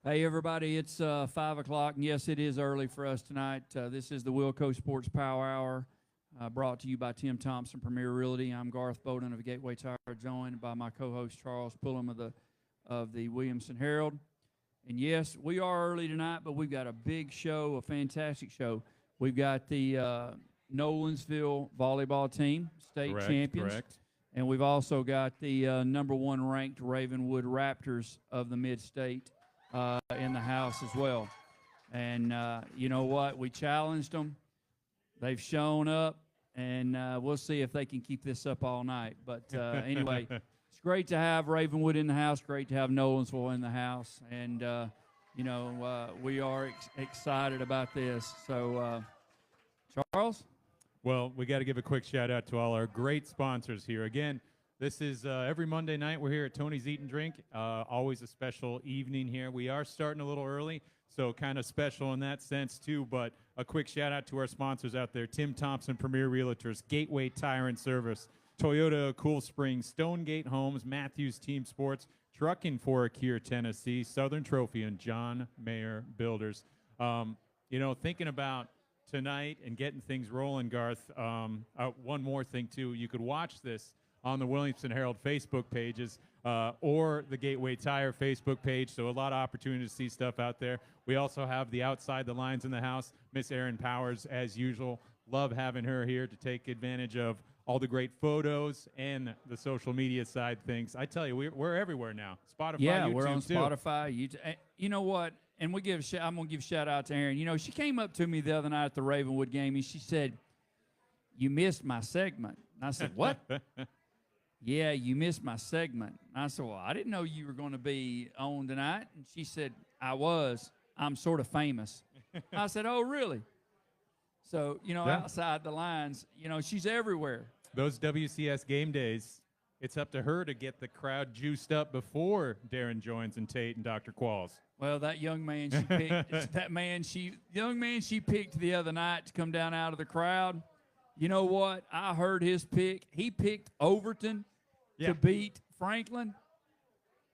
Hey, everybody, it's 5 o'clock, and yes, it is early for us tonight. This is the WillCo Sports Power Hour, brought to you by Tim Thompson, Premier Realty. I'm Garth Bowden of Gateway Tire, joined by my co-host Charles Pullum of the Williamson Herald. And yes, we are early tonight, but we've got a big show, a fantastic show. We've got the Nolensville volleyball team, state champions. Correct. And we've also got the number one ranked Ravenwood Raptors of the Mid-State in the house as well. And you know what? We challenged them. They've shown up, and we'll see if they can keep this up all night. But anyway, it's great to have Ravenwood in the house, great to have Nolensville in the house. And, we are excited about this. So, Charles? Well, we got to give a quick shout-out to all our great sponsors here. Again, this is every Monday night. We're here at Tony's Eat and Drink. Always a special evening here. We are starting a little early, so kind of special in that sense, too. But a quick shout-out to our sponsors out there, Tim Thompson, Premier Realtors, Gateway Tire and Service, Toyota Cool Springs, Stonegate Homes, Matthews Team Sports, Trucking for Akir, Tennessee, Southern Trophy, and John Mayer Builders. Thinking about tonight and getting things rolling, Garth, one more thing, too. You could watch this on the Williamson Herald Facebook pages or the Gateway Tire Facebook page, so a lot of opportunity to see stuff out there. We also have the Outside the Lines in the house, Miss Erin Powers, as usual. Love having her here to take advantage of all the great photos and the social media side things. I tell you, we're everywhere now. Spotify, yeah, YouTube, we're on too. Spotify, YouTube. You know what? And I'm going to give a shout-out to Erin. You know, she came up to me the other night at the Ravenwood game, and she said, "You missed my segment." And I said, "What?" "Yeah, you missed my segment." And I said, "Well, I didn't know you were going to be on tonight." And she said, "I was. I'm sort of famous." I said, "Oh, really?" So, Outside the lines, she's everywhere. Those WCS game days, it's up to her to get the crowd juiced up before Darren joins and Tate and Dr. Qualls. Well, that young man she picked, young man she picked the other night to come down out of the crowd. You know what? I heard his pick. He picked Overton to beat Franklin.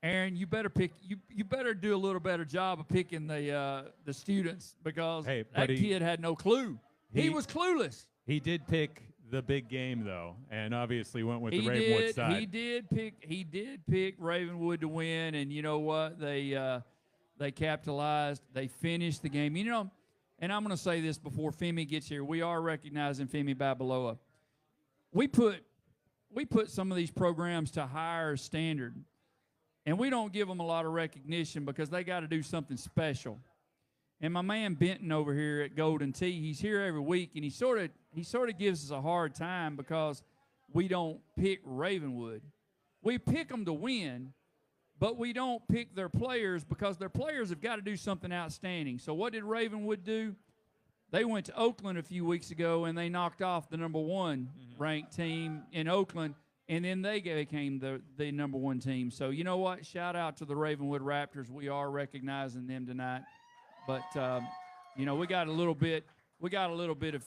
Aaron, you better pick. You better do a little better job of picking the students, because that kid had no clue. He was clueless. He did pick the big game, though, and obviously went with the Ravenwood side. He did pick Ravenwood to win, and you know what? They capitalized. They finished the game. And I'm going to say this before Femi gets here. We are recognizing Femi Babalola. We put some of these programs to higher standard, and we don't give them a lot of recognition because they got to do something special. And my man Benton over here at Golden Tee, he's here every week, and he sort of gives us a hard time because we don't pick Ravenwood. We pick them to win, but we don't pick their players because their players have got to do something outstanding. So what did Ravenwood do? They went to Oakland a few weeks ago, and they knocked off the number one ranked team in Oakland, and then they became the number one team. So you know what? Shout out to the Ravenwood Raptors. We are recognizing them tonight. But, we got a little bit of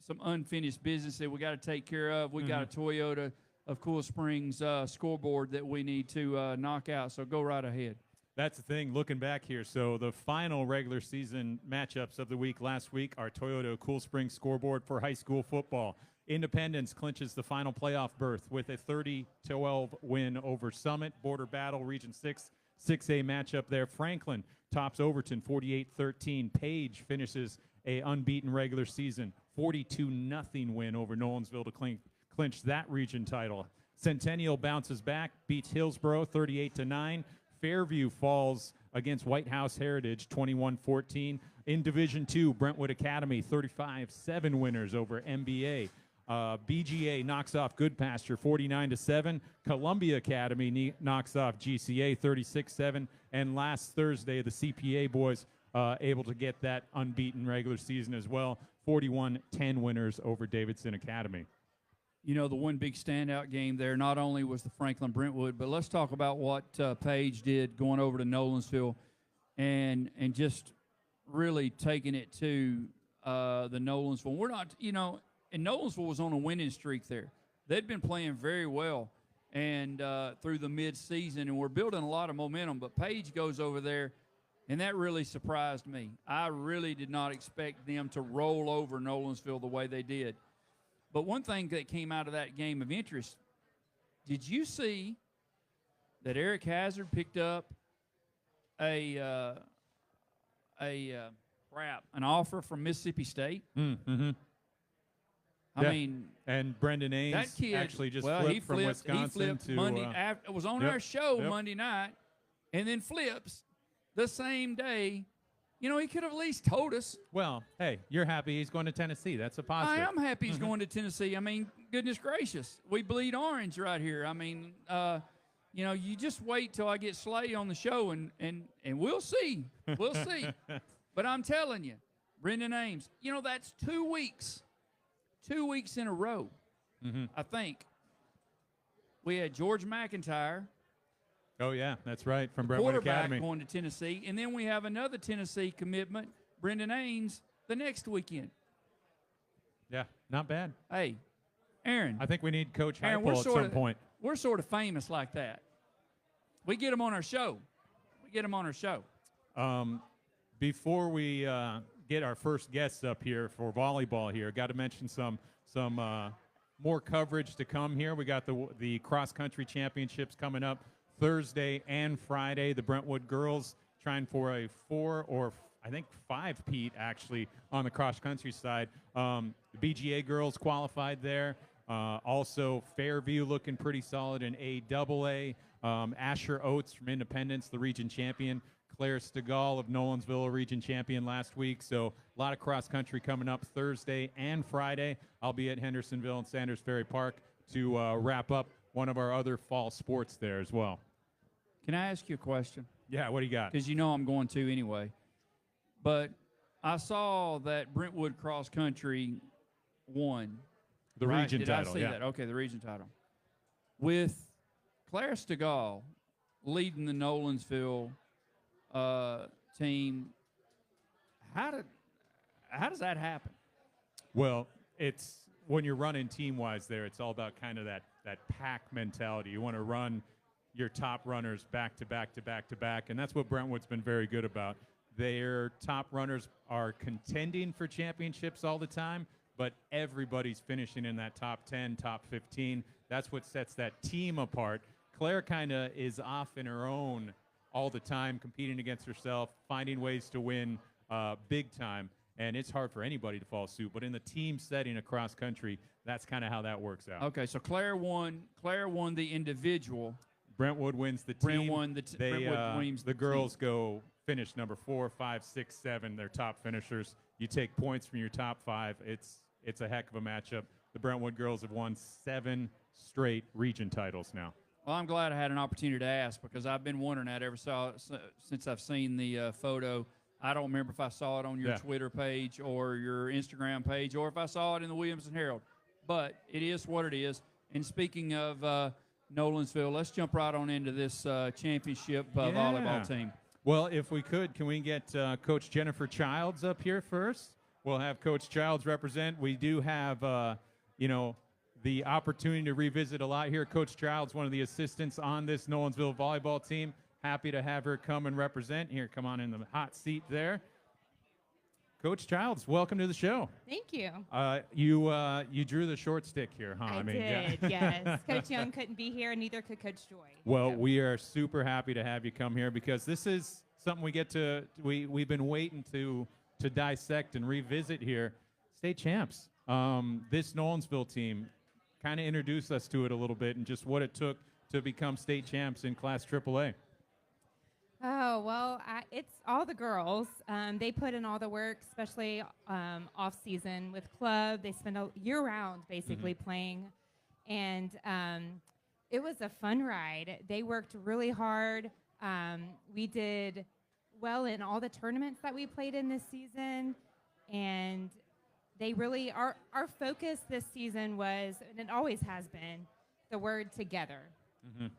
some unfinished business that we got to take care of. We got a Toyota of Cool Springs scoreboard that we need to knock out. So go right ahead. That's the thing, looking back here. So the final regular season matchups of the week last week are Toyota Cool Springs scoreboard for high school football. Independence clinches the final playoff berth with a 30-12 win over Summit. Border Battle, Region 6, 6A matchup there. Franklin tops Overton 48-13. Page finishes a unbeaten regular season 42-0 win over Nolensville to clinch that region title. Centennial bounces back, beats Hillsborough 38-9. Fairview falls against White House Heritage 21-14. In Division II, Brentwood Academy 35-7 winners over MBA. BGA knocks off Goodpasture 49-7. Columbia Academy knocks off GCA 36-7. And last Thursday, the CPA boys able to get that unbeaten regular season as well. 41-10 winners over Davidson Academy. The one big standout game there not only was the Franklin-Brentwood, but let's talk about what Page did going over to Nolensville and just really taking it to the Nolensville. We're not, and Nolensville was on a winning streak there. They'd been playing very well and through the mid-season, and we're building a lot of momentum. But Page goes over there And that really surprised me. I really did not expect them to roll over Nolensville the way they did. But one thing that came out of that game of interest, did you see that Eric Hazard picked up an offer from Mississippi State? Mm-hmm. I mean, and Brendan Ains that kid actually just he flipped from Wisconsin to Monday. It was on our show Monday night, and then flips the same day. You know, he could have at least told us. Well, hey, you're happy he's going to Tennessee. That's a positive. I am happy he's going to Tennessee. I mean, goodness gracious, we bleed orange right here. I mean, you know, you just wait till I get Slay on the show, and we'll see. We'll see. But I'm telling you, Brendan Ames, you know, that's 2 weeks. 2 weeks in a row, I think. We had George McIntyre. Oh, yeah, that's right, from Brentwood Academy. Going to Tennessee. And then we have another Tennessee commitment, Brendan Ains, the next weekend. Yeah, not bad. Hey, Aaron. I think we need Coach Heupel at some point. We're sort of famous like that. We get them on our show. Before we get our first guests up here for volleyball here, got to mention some more coverage to come here. We got the cross-country championships coming up Thursday and Friday. The Brentwood girls trying for a 4 or I think 5-peat actually on the cross-country side. The BGA girls qualified there. Also Fairview looking pretty solid in AAA. Asher Oates from Independence, the region champion. Claire Stegall of Nolensville, a region champion last week. So a lot of cross-country coming up Thursday and Friday. I'll be at Hendersonville and Sanders Ferry Park to wrap up one of our other fall sports there as well. Can I ask you a question? Yeah, what do you got? Because you know I'm going to anyway. But I saw that Brentwood Cross Country won. The region title, Did I see that? Okay, the region title. With Claire Stegall leading the Nolensville team, how does that happen? Well, it's when you're running team-wise there, it's all about kind of that pack mentality. You want to run your top runners back to back to back to back, and that's what Brentwood's been very good about. Their top runners are contending for championships all the time, but everybody's finishing in that top 10, top 15. That's what sets that team apart. Claire kind of is off in her own all the time, competing against herself, finding ways to win big time, and it's hard for anybody to follow suit. But in the team setting across country, that's kind of how that works out. Okay, so Claire won the individual. Brentwood wins the team. Brentwood wins the girls go finish number 4, 5, 6, 7. They're top finishers. You take points from your top 5. It's a heck of a matchup. The Brentwood girls have won 7 straight region titles now. Well, I'm glad I had an opportunity to ask because I've been wondering that since I've seen the photo. I don't remember if I saw it on your Twitter page or your Instagram page or if I saw it in the Williamson Herald. But it is what it is. And speaking of Nolensville, let's jump right on into this championship volleyball team. Well, if we could, can we get Coach Jennifer Childs up here first? We'll have Coach Childs represent. We do have, the opportunity to revisit a lot here. Coach Childs, one of the assistants on this Nolensville volleyball team. Happy to have her come and represent. Here, come on in the hot seat there. Coach Childs, welcome to the show. Thank you. You drew the short stick here, huh? I did, yes. Coach Young couldn't be here, and neither could Coach Joy. Well, we are super happy to have you come here because this is something we've been waiting to dissect and revisit here. State champs. This Nolensville team, kind of introduce us to it a little bit and just what it took to become state champs in Class AAA. Oh, well, it's all the girls. They put in all the work, especially off-season with club. They spend a year-round basically playing. And it was a fun ride. They worked really hard. We did well in all the tournaments that we played in this season. And they really, our focus this season was, and it always has been, the word together.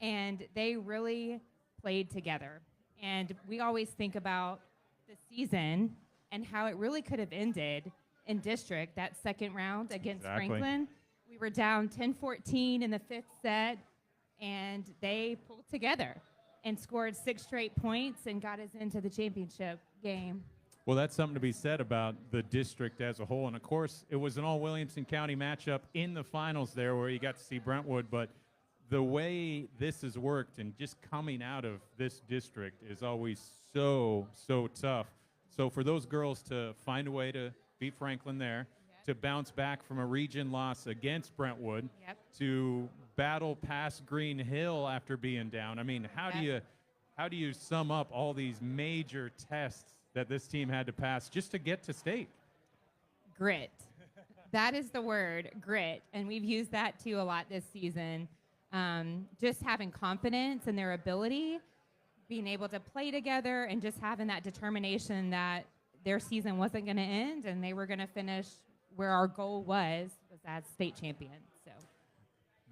And they really played together. And we always think about the season and how it really could have ended in district, that second round against Franklin. We were down 10-14 in the 5th set, and they pulled together. and scored 6 straight points and got us into the championship game. Well, that's something to be said about the district as a whole. And, of course, it was an all-Williamson County matchup in the finals there where you got to see Brentwood. But the way this has worked and just coming out of this district is always so, so tough. So for those girls to find a way to beat Franklin there, to bounce back from a region loss against Brentwood, to battle past Green Hill after being down. I mean, how do you sum up all these major tests that this team had to pass just to get to state? Grit. That is the word, grit. And we've used that too a lot this season. Just having confidence in their ability, being able to play together, and just having that determination that their season wasn't going to end and they were going to finish where our goal was as state champions. So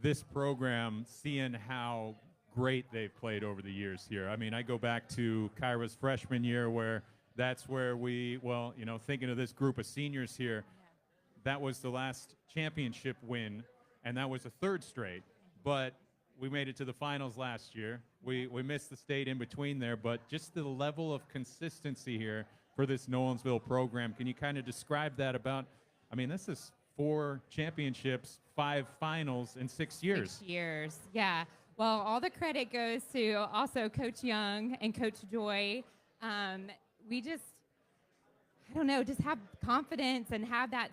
this program, seeing how great they've played over the years here. I mean, I go back to Kyra's freshman year where that's where thinking of this group of seniors here, that was the last championship win, and that was a third straight. But we made it to the finals last year. We missed the state in between there, but just the level of consistency here for this Nolensville program. Can you kind of describe that about, I mean, this is 4 championships, 5 finals in 6 years. 6 years, yeah. Well, all the credit goes to also Coach Young and Coach Joy. We just, I don't know, just have confidence and have that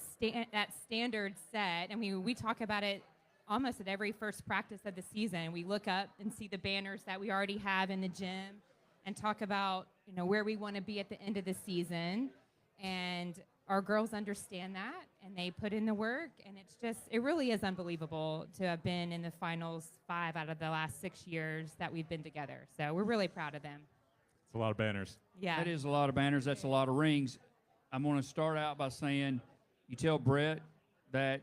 standard set. I mean, we talk about it almost at every first practice of the season. We look up and see the banners that we already have in the gym and talk about, where we want to be at the end of the season. And our girls understand that, and they put in the work, and it really is unbelievable to have been in the finals 5 out of the last 6 years that we've been together. So we're really proud of them. It's a lot of banners. Yeah. That is a lot of banners. That's a lot of rings. I'm going to start out by saying, you tell Brett that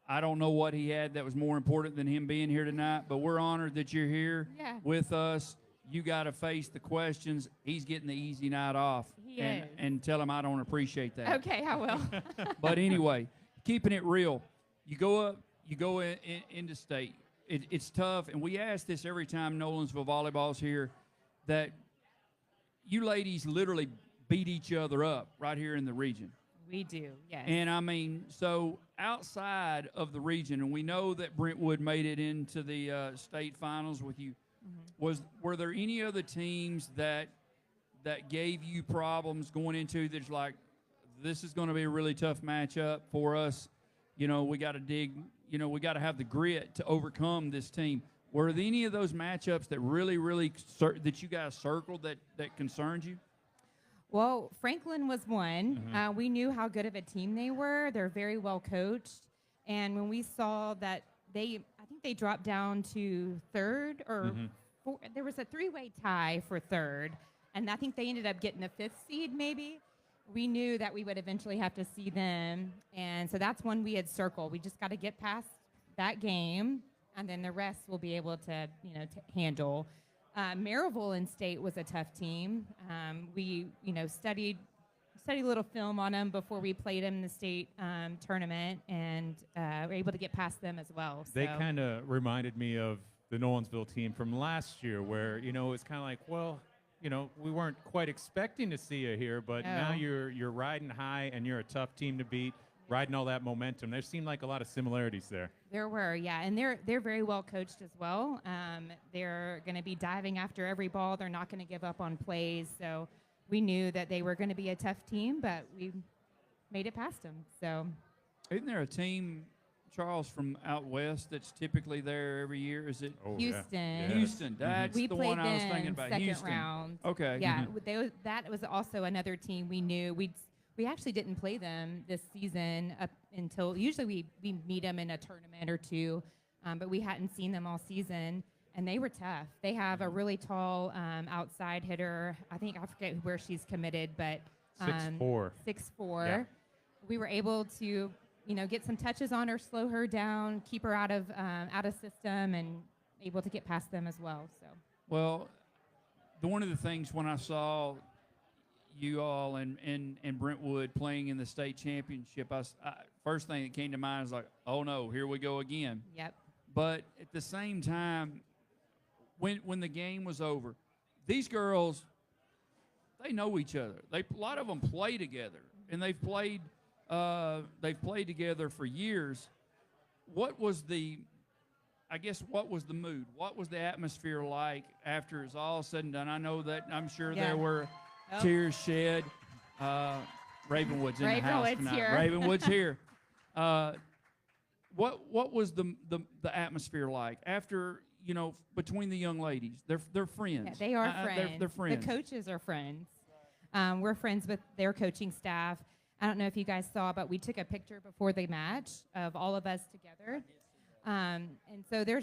I don't know what he had that was more important than him being here tonight, but we're honored that you're here with us. You got to face the questions. He's getting the easy night off. He is. And tell him I don't appreciate that. Okay, I will. But anyway, keeping it real. You go into state. It's tough, and we ask this every time Nolensville volleyball's here, that you ladies literally beat each other up right here in the region. We do, yes. And, I mean, so outside of the region, and we know that Brentwood made it into the state finals with you, were there any other teams that gave you problems going into that's like, this is going to be a really tough matchup for us? We got to we got to have the grit to overcome this team. Were there any of those matchups that really, really that you guys circled that concerned you? Well, Franklin was one. We knew how good of a team they were. They're very well coached. And when we saw that I think they dropped down to third or four, there was a 3-way tie for third. And I think they ended up getting the 5th seed maybe. We knew that we would eventually have to see them. And so that's one we had circled. We just got to get past that game, and then the rest we'll be able to, handle. Maryville in state was a tough team. We, studied a little film on them before we played them in the state tournament, and were able to get past them as well. So. They kind of reminded me of the Nolensville team from last year where, it's kind of like, well, we weren't quite expecting to see you here, but now you're riding high and you're a tough team to beat, riding all that momentum. There seemed like a lot of similarities there. There were, yeah, and they're very well coached as well. They're going to be diving after every ball. They're not going to give up on plays. So we knew that they were going to be a tough team, but we made it past them. So, isn't there a team, Charles, from out west that's typically there every year? Is it Houston? Yeah. Houston. That's we the played one I was them thinking about. second Houston. round. Okay. Yeah, that was also another team we knew. We actually didn't play them this season up until usually we meet them in a tournament or two, but we hadn't seen them all season, and they were tough. They have a really tall outside hitter. I forget where she's committed, but 6'4". 6'4". Yeah. We were able to get some touches on her, slow her down, keep her out of system, and able to get past them as well. So. Well, one of the things when I saw you all and Brentwood playing in the state championship, I first thing that came to mind is like, oh no, here we go again. Yep. But at the same time, when the game was over, these girls, they know each other. A lot of them play together, and they've played together for years. What was the mood? What was the atmosphere like after it's all said and done? I know that I'm sure there were tears shed. Ravenwood's in the house tonight. Here. Ravenwood's here. What was the atmosphere like after, between the young ladies? They're friends. Yeah, they are friends. They're friends. The coaches are friends. We're friends with their coaching staff. I don't know if you guys saw, but we took a picture before the match of all of us together. And so there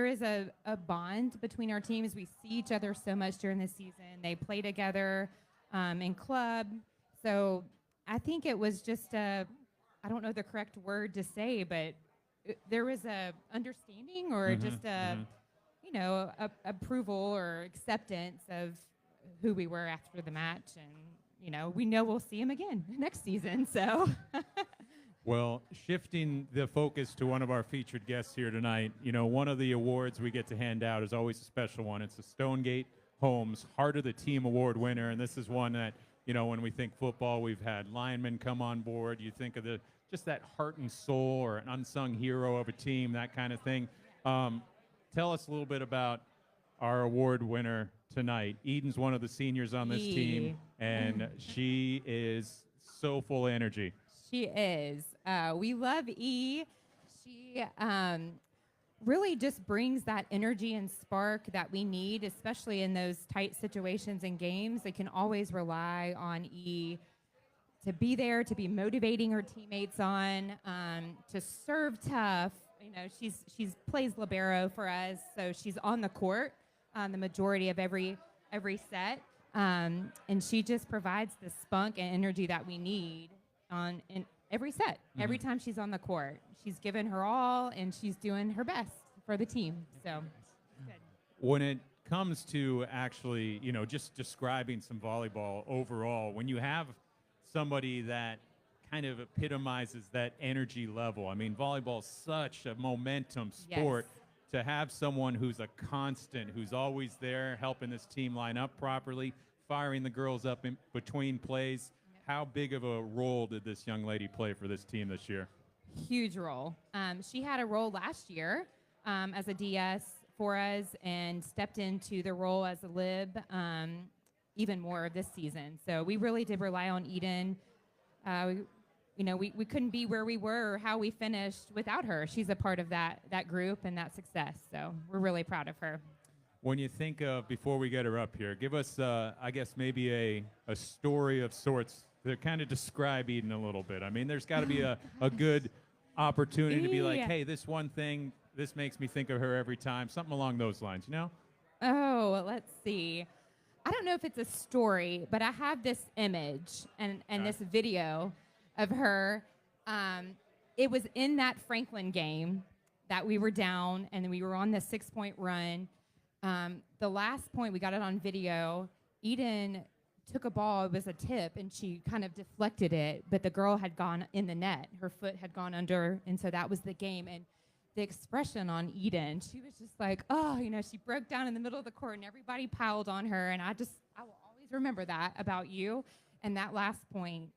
is a bond between our teams. We see each other so much during the season. They play together in club. So I think it was just I don't know the correct word to say, but there was a understanding or just a approval or acceptance of who we were after the match. And, we know we'll see him again next season. So. Well, shifting the focus to one of our featured guests here tonight, one of the awards we get to hand out is always a special one. It's the Stonegate Homes Heart of the Team Award winner, and this is one that, when we think football, we've had linemen come on board. You think of just that heart and soul or an unsung hero of a team, that kind of thing. Tell us a little bit about our award winner tonight. Eden's one of the seniors on this team, and she is so full of energy. She is. We love E. She really just brings that energy and spark that we need, especially in those tight situations and games. They can always rely on E to be there, to be motivating her teammates on, to serve tough. She's plays libero for us, so she's on the court the majority of every set, and she just provides the spunk and energy that we need in every set. Every time she's on the court, she's given her all, and she's doing her best for the team. So, good. When it comes to actually, just describing some volleyball overall, when you have somebody that kind of epitomizes that energy level, I mean, volleyball is such a momentum sport. Yes. To have someone who's a constant, who's always there, helping this team line up properly, firing the girls up in between plays. How big of a role did this young lady play for this team this year? Huge role. She had a role last year as a DS for us and stepped into the role as a lib even more this season. So we really did rely on Eden. We couldn't be where we were or how we finished without her. She's a part of that group and that success. So we're really proud of her. When you think of, before we get her up here, give us, I guess, maybe a story of sorts that kind of describe Eden a little bit. I mean, there's got to be a good opportunity to be like, hey, this one thing, this makes me think of her every time, something along those lines, Oh, let's see. I don't know if it's a story, but I have this image and this video of her. It was in that Franklin game that we were down, and we were on the 6-point run. The last point, we got it on video. Eden took a ball. It was a tip, and she kind of deflected it, but the girl had gone in the net. Her foot had gone under, and so that was the game. And the expression on Eden, she was just like, she broke down in the middle of the court, and everybody piled on her. And I will always remember that about you. And that last point,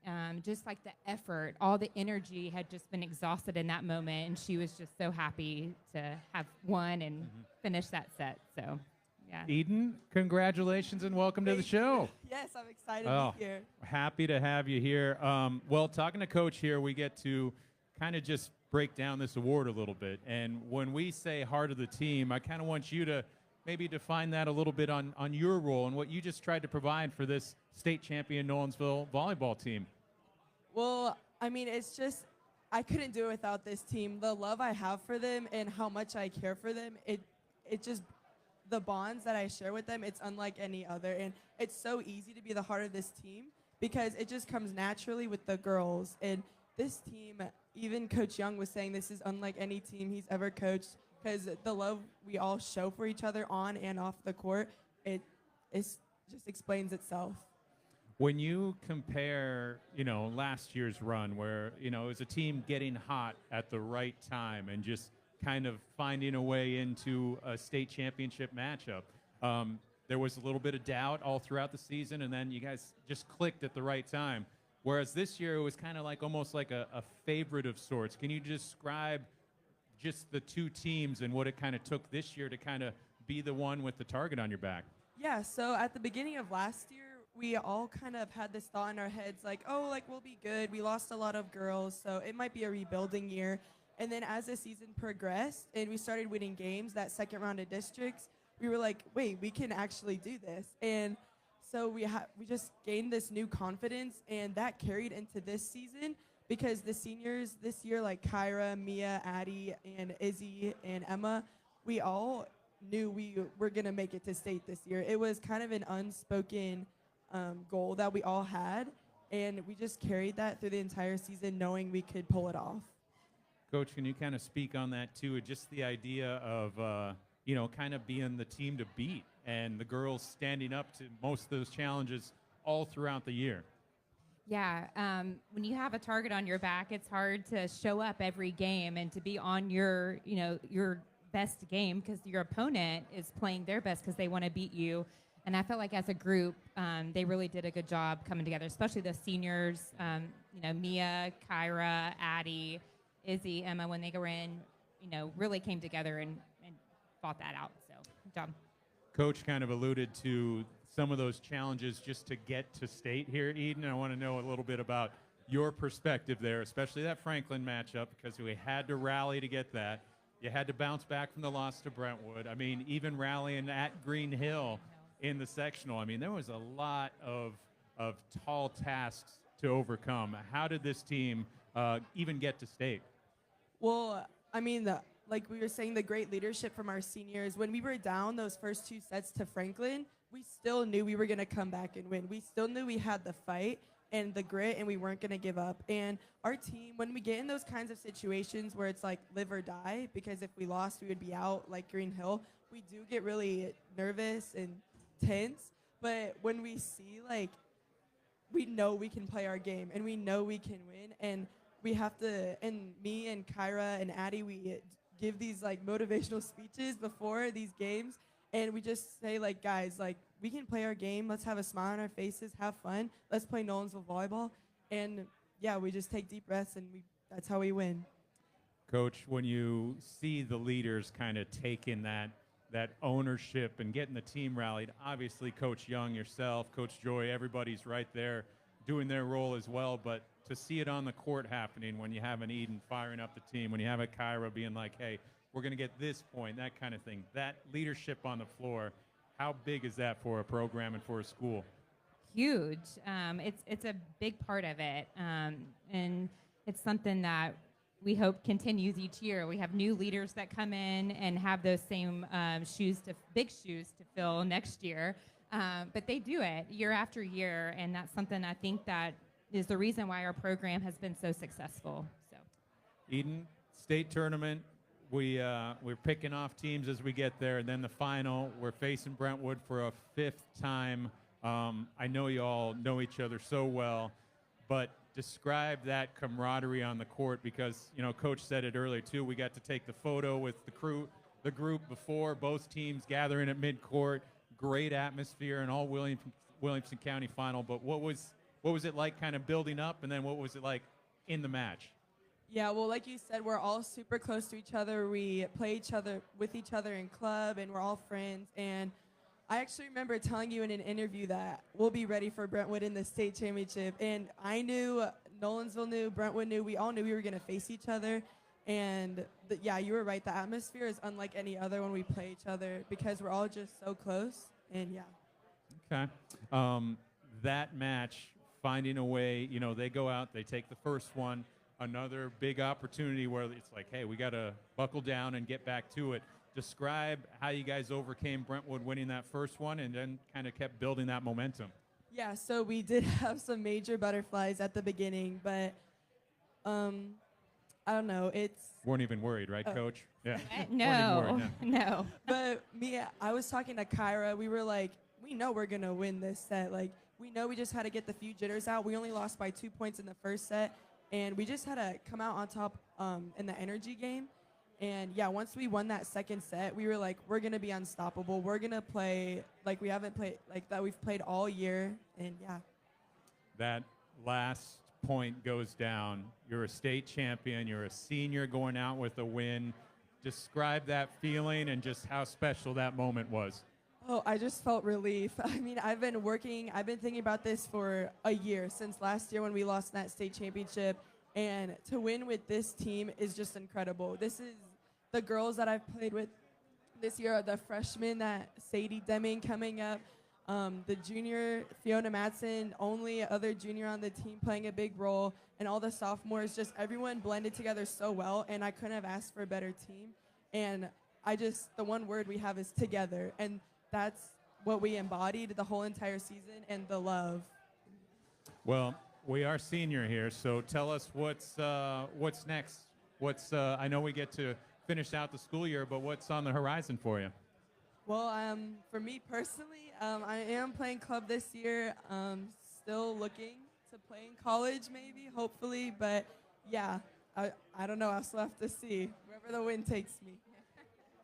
just like the effort, all the energy had just been exhausted in that moment, and she was just so happy to have won and finish that set. So, yeah. Eden, congratulations and welcome to the show. Yes, I'm excited to be here. Happy to have you here. Well, talking to Coach here, we get to kind of just break down this award a little bit. And when we say heart of the team, I kind of want you to maybe define that a little bit on your role and what you just tried to provide for this state champion Nolensville volleyball team. Well, I mean, it's just, I couldn't do it without this team. The love I have for them and how much I care for them, it just, the bonds that I share with them, it's unlike any other. And it's so easy to be the heart of this team because it just comes naturally with the girls. And this team, even Coach Young was saying this is unlike any team he's ever coached because the love we all show for each other on and off the court, it just explains itself. When you compare, last year's run where, it was a team getting hot at the right time and just kind of finding a way into a state championship matchup. There was a little bit of doubt all throughout the season, and then you guys just clicked at the right time. Whereas this year, it was kind of like almost like a favorite of sorts. Can you describe just the two teams and what it kind of took this year to kind of be the one with the target on your back? Yeah, so at the beginning of last year, we all kind of had this thought in our heads like, oh, like we'll be good. We lost a lot of girls, so it might be a rebuilding year. And then as the season progressed and we started winning games, that second round of districts, we were like, wait, we can actually do this. And so we just gained this new confidence, and that carried into this season because the seniors this year, like Kyra, Mia, Addie, and Izzy, and Emma, we all knew we were going to make it to state this year. It was kind of an unspoken goal that we all had, and we just carried that through the entire season knowing we could pull it off. Coach, can you kind of speak on that too? Just the idea of, kind of being the team to beat and the girls standing up to most of those challenges all throughout the year. Yeah, when you have a target on your back, it's hard to show up every game and to be on your best game because your opponent is playing their best because they want to beat you. And I felt like as a group, they really did a good job coming together, especially the seniors, Mia, Kyra, Addie, Izzy, Emma, when they were in, really came together and fought that out. So, good job. Coach kind of alluded to some of those challenges just to get to state here, Eden. I want to know a little bit about your perspective there, especially that Franklin matchup, because we had to rally to get that. You had to bounce back from the loss to Brentwood. I mean, even rallying at Green Hill in the sectional. I mean, there was a lot of tall tasks to overcome. How did this team even get to state? Well, I mean, like we were saying, the great leadership from our seniors. When we were down those first two sets to Franklin, we still knew we were going to come back and win. We still knew we had the fight and the grit, and we weren't going to give up. And our team, when we get in those kinds of situations where it's like live or die, because if we lost, we would be out like Green Hill, we do get really nervous and tense. But when we see, like, we know we can play our game, and we know we can win, and we have to, and me and Kyra and Addie, we give these like motivational speeches before these games, and we just say like, guys, like we can play our game. Let's have a smile on our faces, have fun. Let's play Nolensville volleyball, and yeah, we just take deep breaths, and that's how we win. Coach, when you see the leaders kind of taking that ownership and getting the team rallied, obviously Coach Young, yourself, Coach Joy, everybody's right there doing their role as well, but to see it on the court happening when you have an Eden firing up the team, when you have a Kyra being like, hey, we're going to get this point, that kind of thing, that leadership on the floor, how big is that for a program and for a school? Huge. It's a big part of it, and it's something that we hope continues each year. We have new leaders that come in and have those same big shoes to fill next year, but they do it year after year, and that's something I think that is the reason why our program has been so successful. So, Eden, state tournament, we're picking off teams as we get there, and then the final, we're facing Brentwood for a fifth time. I know you all know each other so well, but describe that camaraderie on the court because, Coach said it earlier too, we got to take the photo with the group before, both teams gathering at midcourt, great atmosphere and all Williamson County final, but what was it like kind of building up, and then what was it like in the match? Yeah, well, like you said, we're all super close to each other. We play with each other in club, and we're all friends. And I actually remember telling you in an interview that we'll be ready for Brentwood in the state championship. And I knew, Nolensville knew, Brentwood knew, we all knew we were going to face each other. And yeah, you were right. The atmosphere is unlike any other when we play each other because we're all just so close. And yeah. Okay. That match, finding a way, they go out, they take the first one, another big opportunity where it's like, hey, we got to buckle down and get back to it. Describe how you guys overcame Brentwood winning that first one and then kind of kept building that momentum. Yeah, so we did have some major butterflies at the beginning, but I don't know. Weren't even worried, right, Coach? Yeah. No, no. But I was talking to Kyra. We were like, we know we're going to win this set. Like, we know we just had to get the few jitters out. We only lost by 2 points in the first set, and we just had to come out on top in the energy game. And yeah, once we won that second set, we were like, we're gonna be unstoppable. We're gonna play like we haven't played like that we've played all year. And yeah. That last point goes down. You're a state champion. You're a senior going out with a win. Describe that feeling and just how special that moment was. Oh, I just felt relief. I mean, I've been thinking about this for a year, since last year when we lost that state championship. And to win with this team is just incredible. This is the girls that I've played with this year, are the freshmen, that Sadie Deming coming up, the junior, Fiona Matson, only other junior on the team playing a big role, and all the sophomores, just everyone blended together so well, and I couldn't have asked for a better team. And the one word we have is together, and that's what we embodied the whole entire season, and the love. Well, we are senior here, so tell us what's next. I know we get to finish out the school year, but what's on the horizon for you? Well, for me personally, I am playing club this year. Still looking to play in college, maybe, hopefully. But yeah, I don't know. I'll still have to see wherever the wind takes me.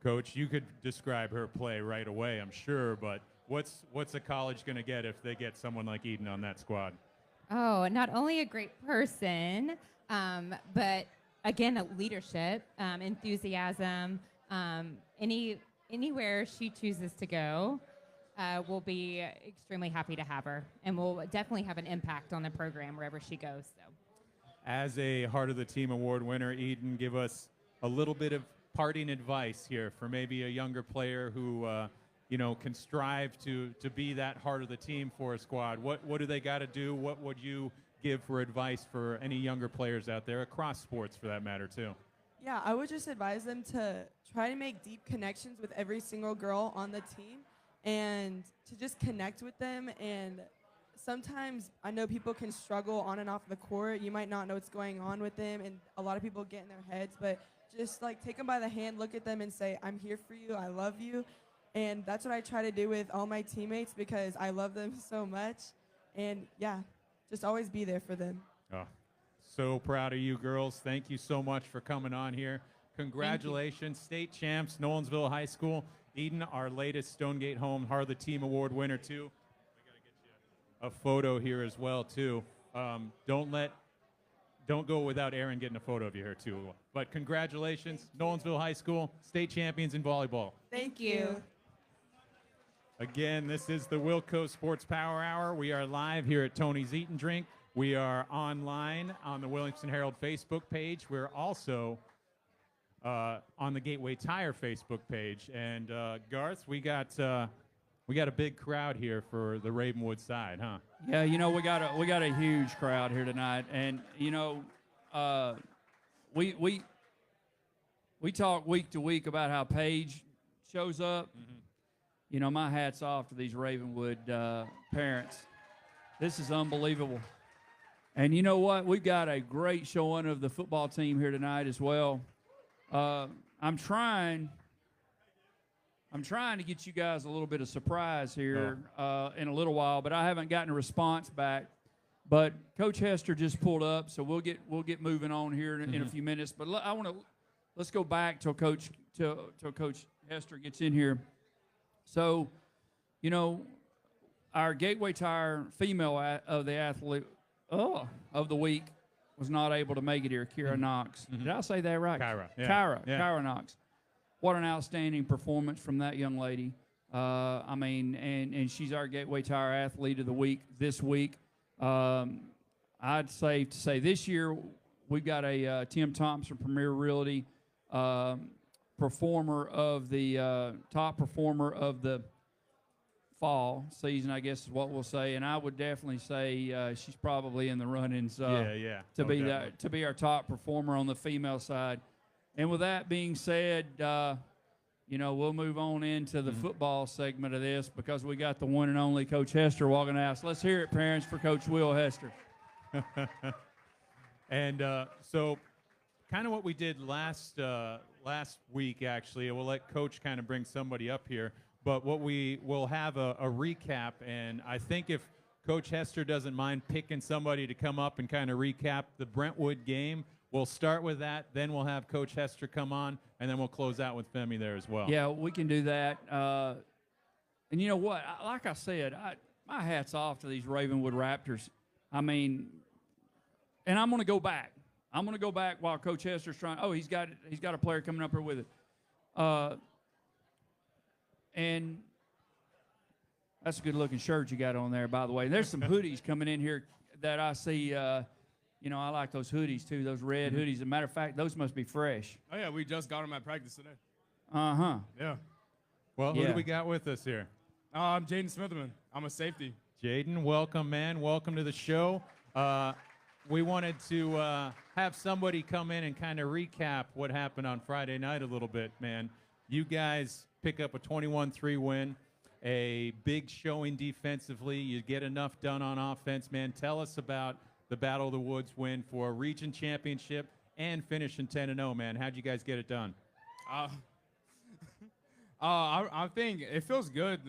Coach, you could describe her play right away, I'm sure. But what's a college going to get if they get someone like Eden on that squad? Oh, not only a great person, but again, a leadership, enthusiasm. Anywhere she chooses to go, we'll be extremely happy to have her, and we'll definitely have an impact on the program wherever she goes. So, as a Heart of the Team Award winner, Eden, give us a little bit of parting advice here for maybe a younger player who can strive to be that heart of the team for a squad. What do they got to do? What would you give for advice for any younger players out there, across sports for that matter too? Yeah, I would just advise them to try to make deep connections with every single girl on the team, and to just connect with them. And sometimes I know people can struggle on and off the court. You might not know what's going on with them, and a lot of people get in their heads, but just like take them by the hand, look at them and say, I'm here for you, I love you. And that's what I try to do with all my teammates, because I love them so much. And yeah, just always be there for them. Oh, so proud of you girls. Thank you so much for coming on here. Congratulations, state champs, Nolensville High School. Eden, our latest Stonegate Home Heart of the Team Award winner too. I gotta get you a photo here as well too. Don't go without Aaron getting a photo of you here too. But congratulations, Nolensville High School, state champions in volleyball. Thank you. Again, this is the WillCo Sports Power Hour. We are live here at Tony's Eat and Drink. We are online on the Williamson Herald Facebook page. We're also on the Gateway Tire Facebook page. And Garth, we got a big crowd here for the Ravenwood side, huh? Yeah, we got a huge crowd here tonight, and we talk week to week about how Paige shows up. Mm-hmm. My hat's off to these Ravenwood parents. This is unbelievable. And you know what? We've got a great showing of the football team here tonight as well. I'm trying to get you guys a little bit of surprise here in a little while, but I haven't gotten a response back. But Coach Hester just pulled up, so we'll get moving on here in a few minutes. But let's go back till Coach Hester gets in here. So, our Gateway Tire female of the athlete of the week was not able to make it here, Kyra Knox. Did I say that right? Kyra. Yeah. Kyra Knox. What an outstanding performance from that young lady. And she's our Gateway Tire athlete of the week this week. I'd say this year we've got a Tim Thompson Premier Realty performer of the top performer of the fall season, I guess is what we'll say. And I would definitely say she's probably in the runnings to be our top performer on the female side. And with that being said, we'll move on into the football segment of this, because we got the one and only Coach Hester walking out. Let's hear it, parents, for Coach Will Hester. And so kind of what we did last week, actually, we'll let Coach kind of bring somebody up here. But what we will have a recap, and I think if Coach Hester doesn't mind picking somebody to come up and kind of recap the Brentwood game, We'll start with that, then we'll have Coach Hester come on, and then we'll close out with Femi there as well. Yeah, we can do that. And you know what? Like I said, my hat's off to these Ravenwood Raptors. I mean, and I'm going to go back. I'm going to go back while Coach Hester's trying. Oh, he's got a player coming up here with it. And that's a good-looking shirt you got on there, by the way. And there's some hoodies coming in here that I see. You know, I like those hoodies, too, those red hoodies. As a matter of fact, those must be fresh. Oh, yeah, we just got them at practice today. Uh-huh. Yeah. Well, who do we got with us here? I'm Jayden Smitherman. I'm a safety. Jayden, welcome, man. Welcome to the show. We wanted to have somebody come in and kind of recap what happened on Friday night a little bit, man. You guys pick up a 21-3 win, a big showing defensively. You get enough done on offense, man. Tell us about the Battle of the Woods win for a region championship and finishing 10-0, man. How'd you guys get it done? I think it feels good,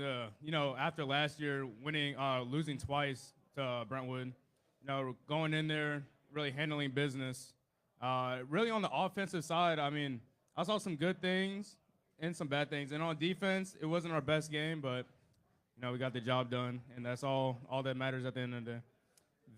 you know, after last year losing twice to Brentwood, you know, going in there, really handling business. Really on the offensive side, I mean, I saw some good things and some bad things. And on defense, it wasn't our best game, but, you know, we got the job done, and that's all that matters at the end of the day.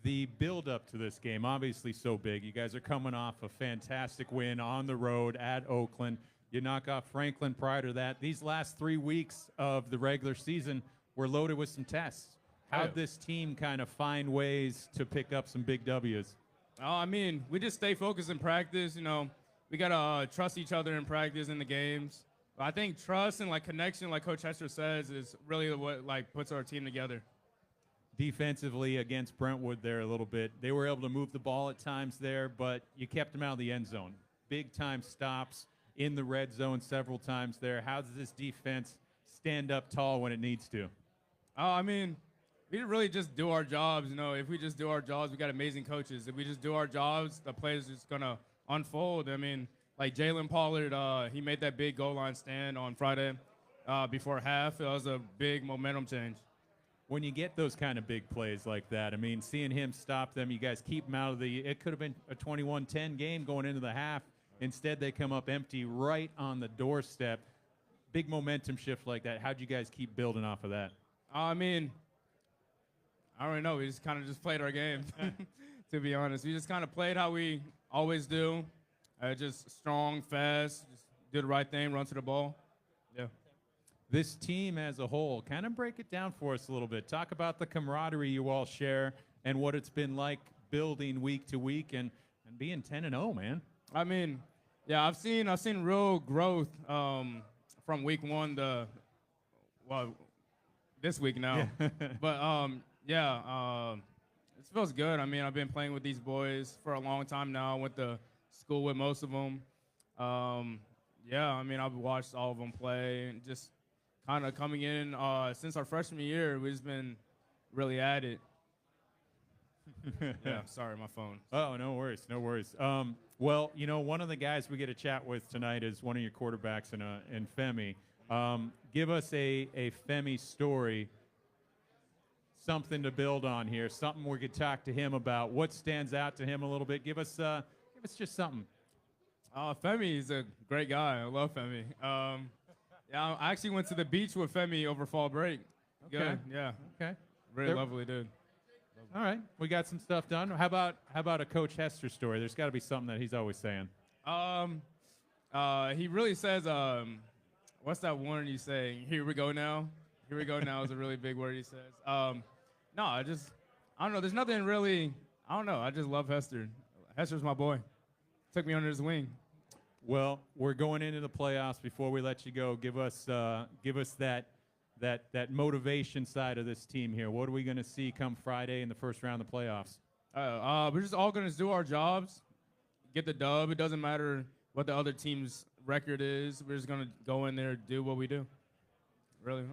The build-up to this game, obviously so big. You guys are coming off a fantastic win on the road at Oakland. You knock off Franklin prior to that. These last 3 weeks of the regular season were loaded with some tests. How'd this team kind of find ways to pick up some big W's? I mean, we just stay focused in practice. You know, we got to trust each other in practice in the games. But I think trust and, like, connection, like Coach Hester says, is really what, like, puts our team together. Defensively against Brentwood there a little bit. They were able to move the ball at times there, but you kept them out of the end zone. Big-time stops in the red zone several times there. How does this defense stand up tall when it needs to? I mean, we really just do our jobs. You know, if we just do our jobs, we got amazing coaches. If we just do our jobs, the play is just going to unfold. I mean, like Jalen Pollard, he made that big goal line stand on Friday before half. It was a big momentum change. When you get those kind of big plays like that, I mean, seeing him stop them, you guys keep them out of the – it could have been a 21-10 game going into the half. Instead, they come up empty right on the doorstep. Big momentum shift like that. How'd you guys keep building off of that? I mean, I don't know. We just kind of just played our game, to be honest. We just kind of played how we always do, just strong, fast, just do the right thing, run to the ball. Yeah. This team as a whole, kind of break it down for us a little bit. Talk about the camaraderie you all share and what it's been like building week to week and being 10-0, man. I mean, yeah, I've seen real growth from week one to, well, this week now. But, it feels good. I mean, I've been playing with these boys for a long time now. I went to school with most of them. I mean, I've watched all of them play and just kind of coming in since our freshman year, we've just been really at it. Yeah, sorry, my phone. Oh, no worries, no worries. Well, you know, one of the guys we get to chat with tonight is one of your quarterbacks in Femi. Give us a Femi story, something to build on here, something we could talk to him about. What stands out to him a little bit? Give us just something. Femi is a great guy. I love Femi. Yeah, I actually went to the beach with Femi over fall break. Okay. Good, yeah. Okay. Very lovely dude. All right, we got some stuff done. How about a Coach Hester story? There's got to be something that he's always saying. He really says, what's that one you say? Here we go now. Here we go now is a really big word he says. No, I don't know. There's nothing really. I don't know. I just love Hester. Hester's my boy. Took me under his wing. Well, we're going into the playoffs. Before we let you go, give us that motivation side of this team here. What are we going to see come Friday in the first round of the playoffs? We're just all going to do our jobs, get the dub. It doesn't matter what the other team's record is. We're just going to go in there and do what we do. Really.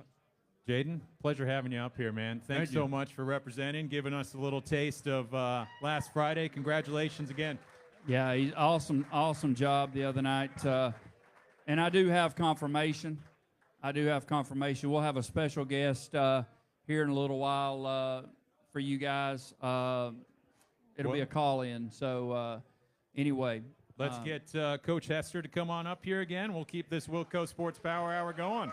Jayden, pleasure having you up here, man. Thanks so much for representing, giving us a little taste of last Friday. Congratulations again. Yeah, he's awesome job the other night. And I do have confirmation. We'll have a special guest here in a little while for you guys. It'll be a call-in. So anyway. Let's get Coach Hester to come on up here again. We'll keep this WillCo Sports Power Hour going.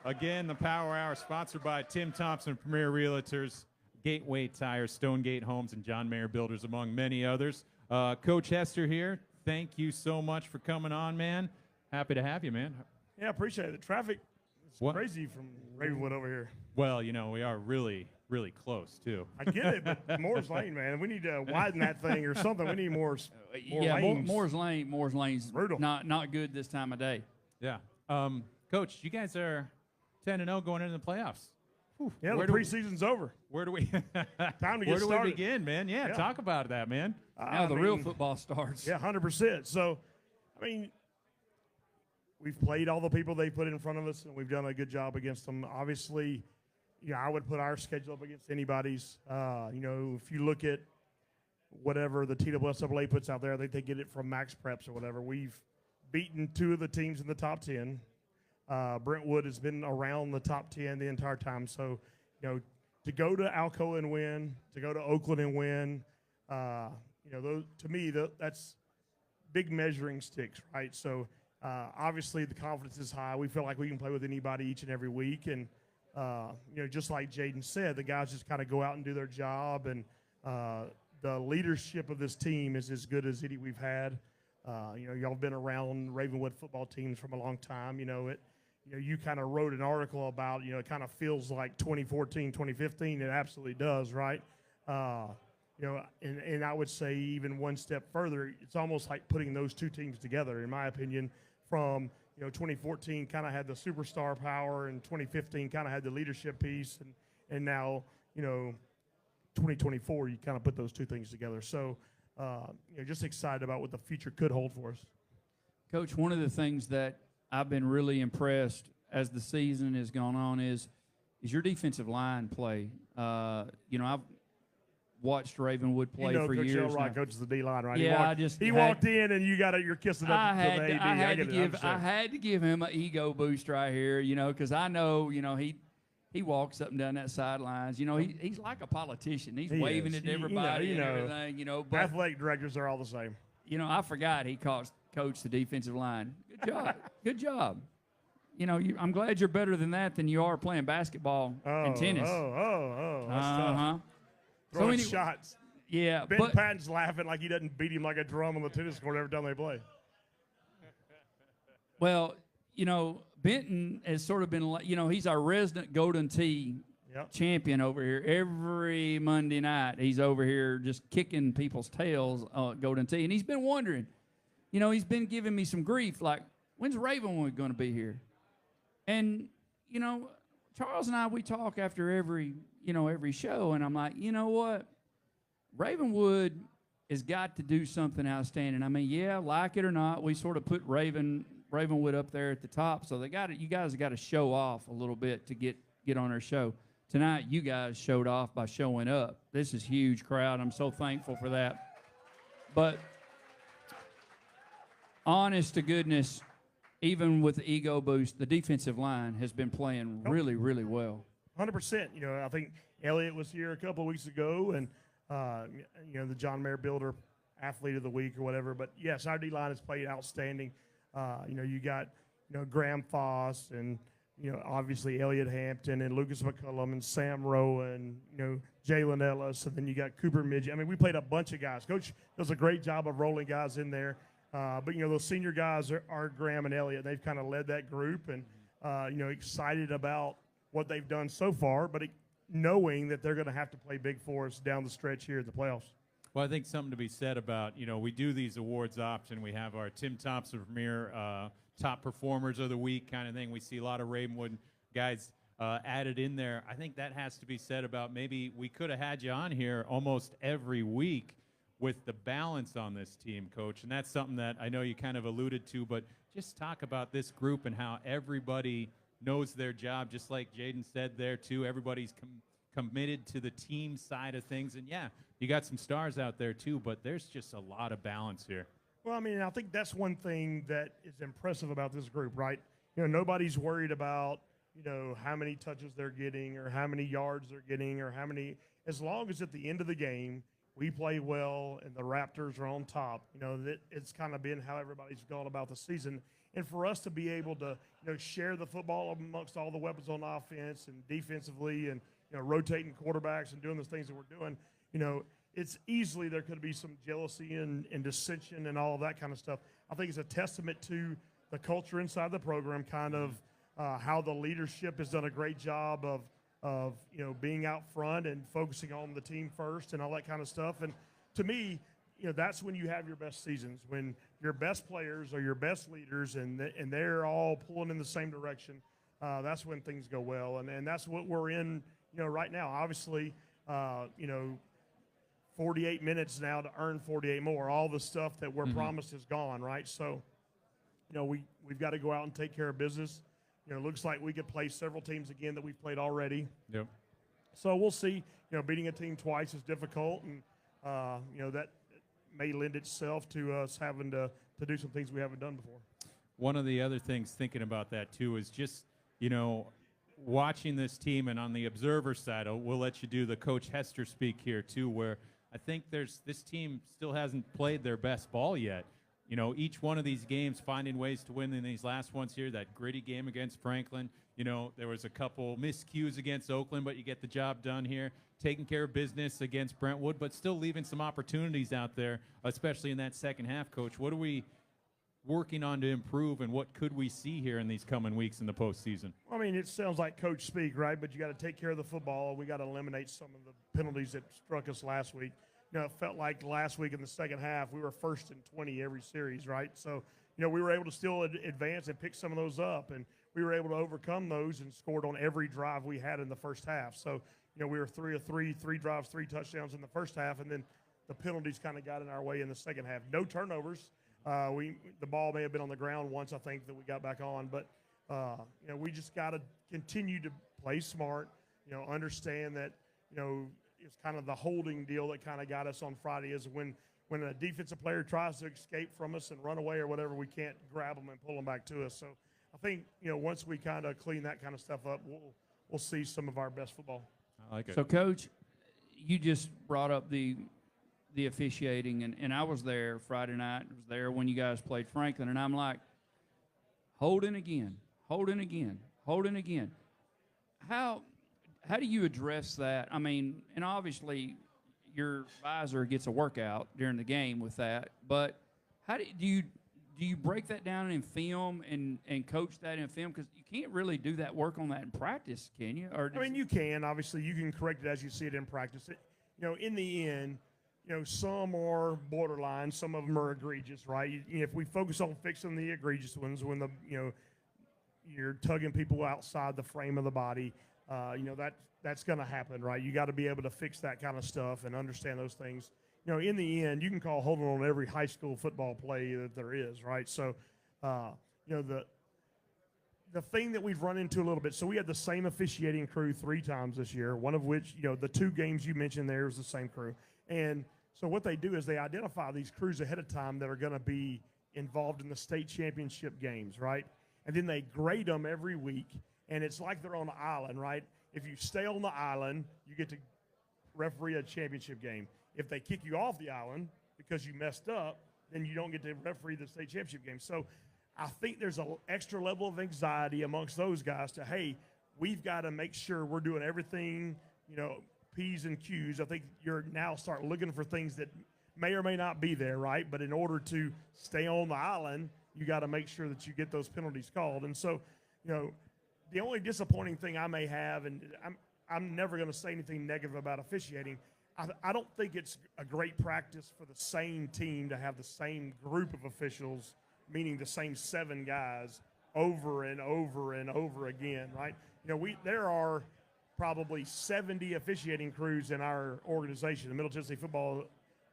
Again, the Power Hour sponsored by Tim Thompson, Premier Realtors, Gateway Tires, Stonegate Homes, and John Mayer Builders, among many others. Coach Hester here, thank you so much for coming on, man. Happy to have you, man. Yeah, appreciate it. The traffic is crazy from Ravenwood over here. Well, you know, we are really close, too. I get it, but Moore's Lane, man. We need to widen that thing or something. We need more lanes. Moore's Lane's brutal. Not good this time of day. Yeah. Coach, you guys are 10-0 going into the playoffs. Whew. Yeah, the preseason's over. Where do we time to get started? Where do we begin, man? Yeah, talk about that, man. Now the real football starts. Yeah, 100%. So, I mean, we've played all the people they put in front of us, and we've done a good job against them. Obviously, I would put our schedule up against anybody's. If you look at whatever the TWSAA puts out there, I think they get it from Max Preps or whatever. We've beaten 2 of the teams in the top 10. Brentwood has been around the top 10 the entire time. So, to go to Alcoa and win, to go to Oakland and win, those, to me, that's big measuring sticks, right? So, obviously, the confidence is high. We feel like we can play with anybody each and every week. And, just like Jayden said, the guys just kind of go out and do their job. And the leadership of this team is as good as any we've had. Y'all have been around Ravenwood football teams from a long time. You kind of wrote an article about, it kind of feels like 2014, 2015. It absolutely does, right? And I would say even one step further, it's almost like putting those 2 teams together, in my opinion, from, 2014 kind of had the superstar power, and 2015 kind of had the leadership piece, and now, 2024, you kind of put those 2 things together. So, just excited about what the future could hold for us. Coach, one of the things that I've been really impressed as the season has gone on is your defensive line play. I've watched Ravenwood play for Coach years. Elrod coaches the D line, right? Yeah, he walked in and you're kissing up to the AD. I had to give him an ego boost right here, because I know, he walks up and down that sidelines. He's like a politician. He's waving at everybody and everything. But athletic directors are all the same. I forgot he coached the defensive line. Good job. Good job. I'm glad you're better than that than you are playing basketball and tennis. That's tough. Throwing shots. Yeah. Ben Patton's laughing like he doesn't beat him like a drum on the tennis court every time they play. Well, Benton has sort of been, he's our resident Golden Tee champion over here. Every Monday night, he's over here just kicking people's tails at Golden Tee. And he's been wondering, he's been giving me some grief, like, when's Ravenwood going to be here? And, Charles and I, we talk after every show, and I'm like, you know what? Ravenwood has got to do something outstanding. I mean, yeah, like it or not, we sort of put Ravenwood up there at the top, so you guys got to show off a little bit to get on our show. Tonight, you guys showed off by showing up. This is a huge crowd. I'm so thankful for that. But honest to goodness, even with the ego boost, the defensive line has been playing really, really well. 100%. I think Elliott was here a couple of weeks ago, and the John Mayer Builder Athlete of the Week or whatever. But yes, our D line has played outstanding. You got Graham Foss and obviously Elliott Hampton and Lucas McCullum and Sam Rowan, Jalen Ellis, and then you got Cooper Midget. I mean, we played a bunch of guys. Coach does a great job of rolling guys in there. But those senior guys are Graham and Elliott. They've kind of led that group, and excited about what they've done so far, but knowing that they're going to have to play big for us down the stretch here at the playoffs. Well, I think something to be said about, we do these awards option. We have our Tim Thompson Premier Top Performers of the Week kind of thing. We see a lot of Ravenwood guys added in there. I think that has to be said about maybe we could have had you on here almost every week with the balance on this team, Coach. And that's something that I know you kind of alluded to, but just talk about this group and how everybody knows their job, just like Jayden said there, too. Everybody's committed to the team side of things. And, yeah, you got some stars out there, too, but there's just a lot of balance here. Well, I mean, I think that's one thing that is impressive about this group, right? Nobody's worried about, how many touches they're getting or how many yards they're getting or how many – as long as at the end of the game we play well, and the Raptors are on top. It's kind of been how everybody's gone about the season. And for us to be able to, share the football amongst all the weapons on offense and defensively and, rotating quarterbacks and doing the things that we're doing, it's easily there could be some jealousy and dissension and all of that kind of stuff. I think it's a testament to the culture inside the program, kind of how the leadership has done a great job of being out front and focusing on the team first and all that kind of stuff. And to me, that's when you have your best seasons, when your best players are your best leaders and they're all pulling in the same direction. That's when things go well. And that's what we're in, right now. Obviously, 48 minutes now to earn 48 more. All the stuff that we're promised is gone, right? So, we've got to go out and take care of business. It looks like we could play several teams again that we've played already. Yep. So we'll see. Beating a team twice is difficult, and that may lend itself to us having to do some things we haven't done before. One of the other things thinking about that too is just watching this team, and on the observer side, we'll let you do the Coach Hester speak here too, where I think this team still hasn't played their best ball yet. Each one of these games finding ways to win in these last ones here, that gritty game against Franklin. There was a couple miscues against Oakland, but you get the job done here. Taking care of business against Brentwood, but still leaving some opportunities out there, especially in that second half, Coach. What are we working on to improve, and what could we see here in these coming weeks in the postseason? I mean, it sounds like Coach speak, right? But you got to take care of the football. We got to eliminate some of the penalties that struck us last week. It felt like last week in the second half we were first and 20 every series, right? So, we were able to still advance and pick some of those up, and we were able to overcome those and scored on every drive we had in the first half. So, we were 3 of 3, 3 drives, 3 touchdowns in the first half, and then the penalties kind of got in our way in the second half. No turnovers. The ball may have been on the ground once, I think, that we got back on, but we just got to continue to play smart. Understand that it's kind of the holding deal that kind of got us on Friday is when a defensive player tries to escape from us and run away or whatever, we can't grab them and pull them back to us. So I think once we kind of clean that kind of stuff up, we'll see some of our best football. I like it. So, Coach, you just brought up the officiating, and I was there Friday night. I was there when you guys played Franklin, and I'm like, holding again. How do you address that? I mean, and obviously your visor gets a workout during the game with that, but how do you break that down in film and coach that in film? Because you can't really do that work on that in practice, can you? I mean, you can. Obviously, you can correct it as you see it in practice. In the end, some are borderline, some of them are egregious, right? If we focus on fixing the egregious ones, when you're tugging people outside the frame of the body, that's going to happen, right? You got to be able to fix that kind of stuff and understand those things. In the end, you can call holding on every high school football play that there is, right? So, the thing that we've run into a little bit, so we had the same officiating crew 3 times this year, one of which, the 2 games you mentioned there is the same crew. And so what they do is they identify these crews ahead of time that are going to be involved in the state championship games, right? And then they grade them every week. And it's like they're on an island, right? If you stay on the island, you get to referee a championship game. If they kick you off the island because you messed up, then you don't get to referee the state championship game. So I think there's an extra level of anxiety amongst those guys to, hey, we've got to make sure we're doing everything, P's and Q's. I think you're now start looking for things that may or may not be there, right? But in order to stay on the island, you got to make sure that you get those penalties called. And so, the only disappointing thing I may have, and I'm never going to say anything negative about officiating, I don't think it's a great practice for the same team to have the same group of officials, meaning the same 7 guys, over and over and over again, right? There are probably 70 officiating crews in our organization, the Middle Tennessee Football.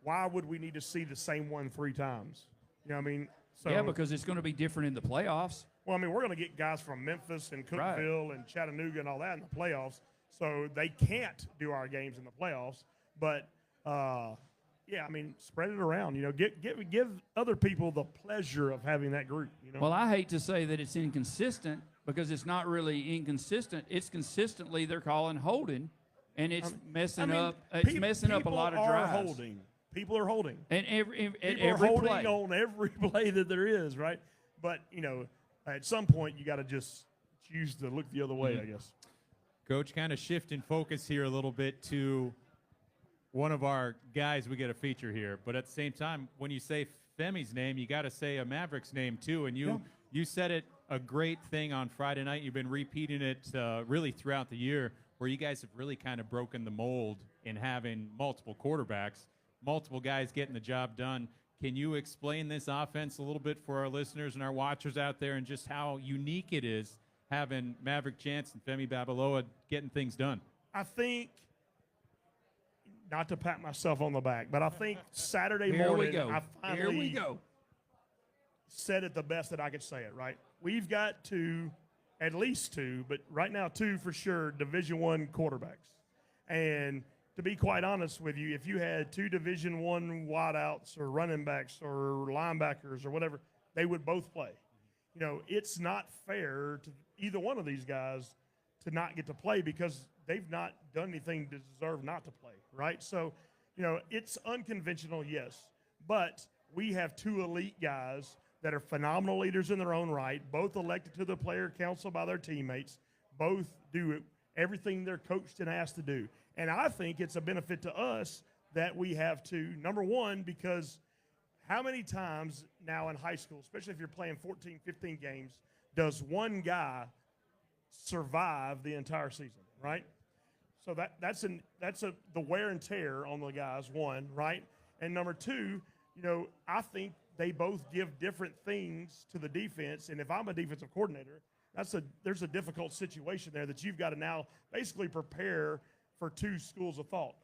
Why would we need to see the same one 3 times? So, yeah, because it's going to be different in the playoffs. Well, we're going to get guys from Memphis and Cookeville and Chattanooga and all that in the playoffs, so they can't do our games in the playoffs. But, spread it around. Give other people the pleasure of having that group. Well, I hate to say that it's inconsistent because it's not really inconsistent. It's consistently they're calling holding and it's messing I mean, up. It's messing up a lot of drives. People are holding. And every holding play. on every play that there is, right? But at some point you got to just choose to look the other way, I guess. Coach, kind of shifting focus here a little bit to one of our guys we get a feature here. But at the same time, when you say Femi's name, you got to say a Maverick's name too. And you said it a great thing on Friday night. You've been repeating it really throughout the year, where you guys have really kind of broken the mold in having multiple quarterbacks, multiple guys getting the job done. Can you explain this offense a little bit for our listeners and our watchers out there, and just how unique it is having Maverick Chance and Femi Babalola getting things done? I think, not to pat myself on the back, but I think Saturday Here morning we go. I finally Here we go. said it the best that I could say it, right? We've got at least two, but right now two for sure, Division I quarterbacks. And to be quite honest with you, if you had two Division I wideouts or running backs or linebackers or whatever, they would both play. It's not fair to either one of these guys to not get to play because they've not done anything to deserve not to play, right? So, it's unconventional, yes, but we have two elite guys that are phenomenal leaders in their own right, both elected to the player council by their teammates, both do everything they're coached and asked to do. And I think it's a benefit to us that we have two. Number one, because how many times now in high school, especially if you're playing 14, 15 games, does one guy survive the entire season, right? So that's the wear and tear on the guys, one, right? And number two, I think they both give different things to the defense. And if I'm a defensive coordinator, there's a difficult situation there that you've got to now basically prepare for two schools of thought.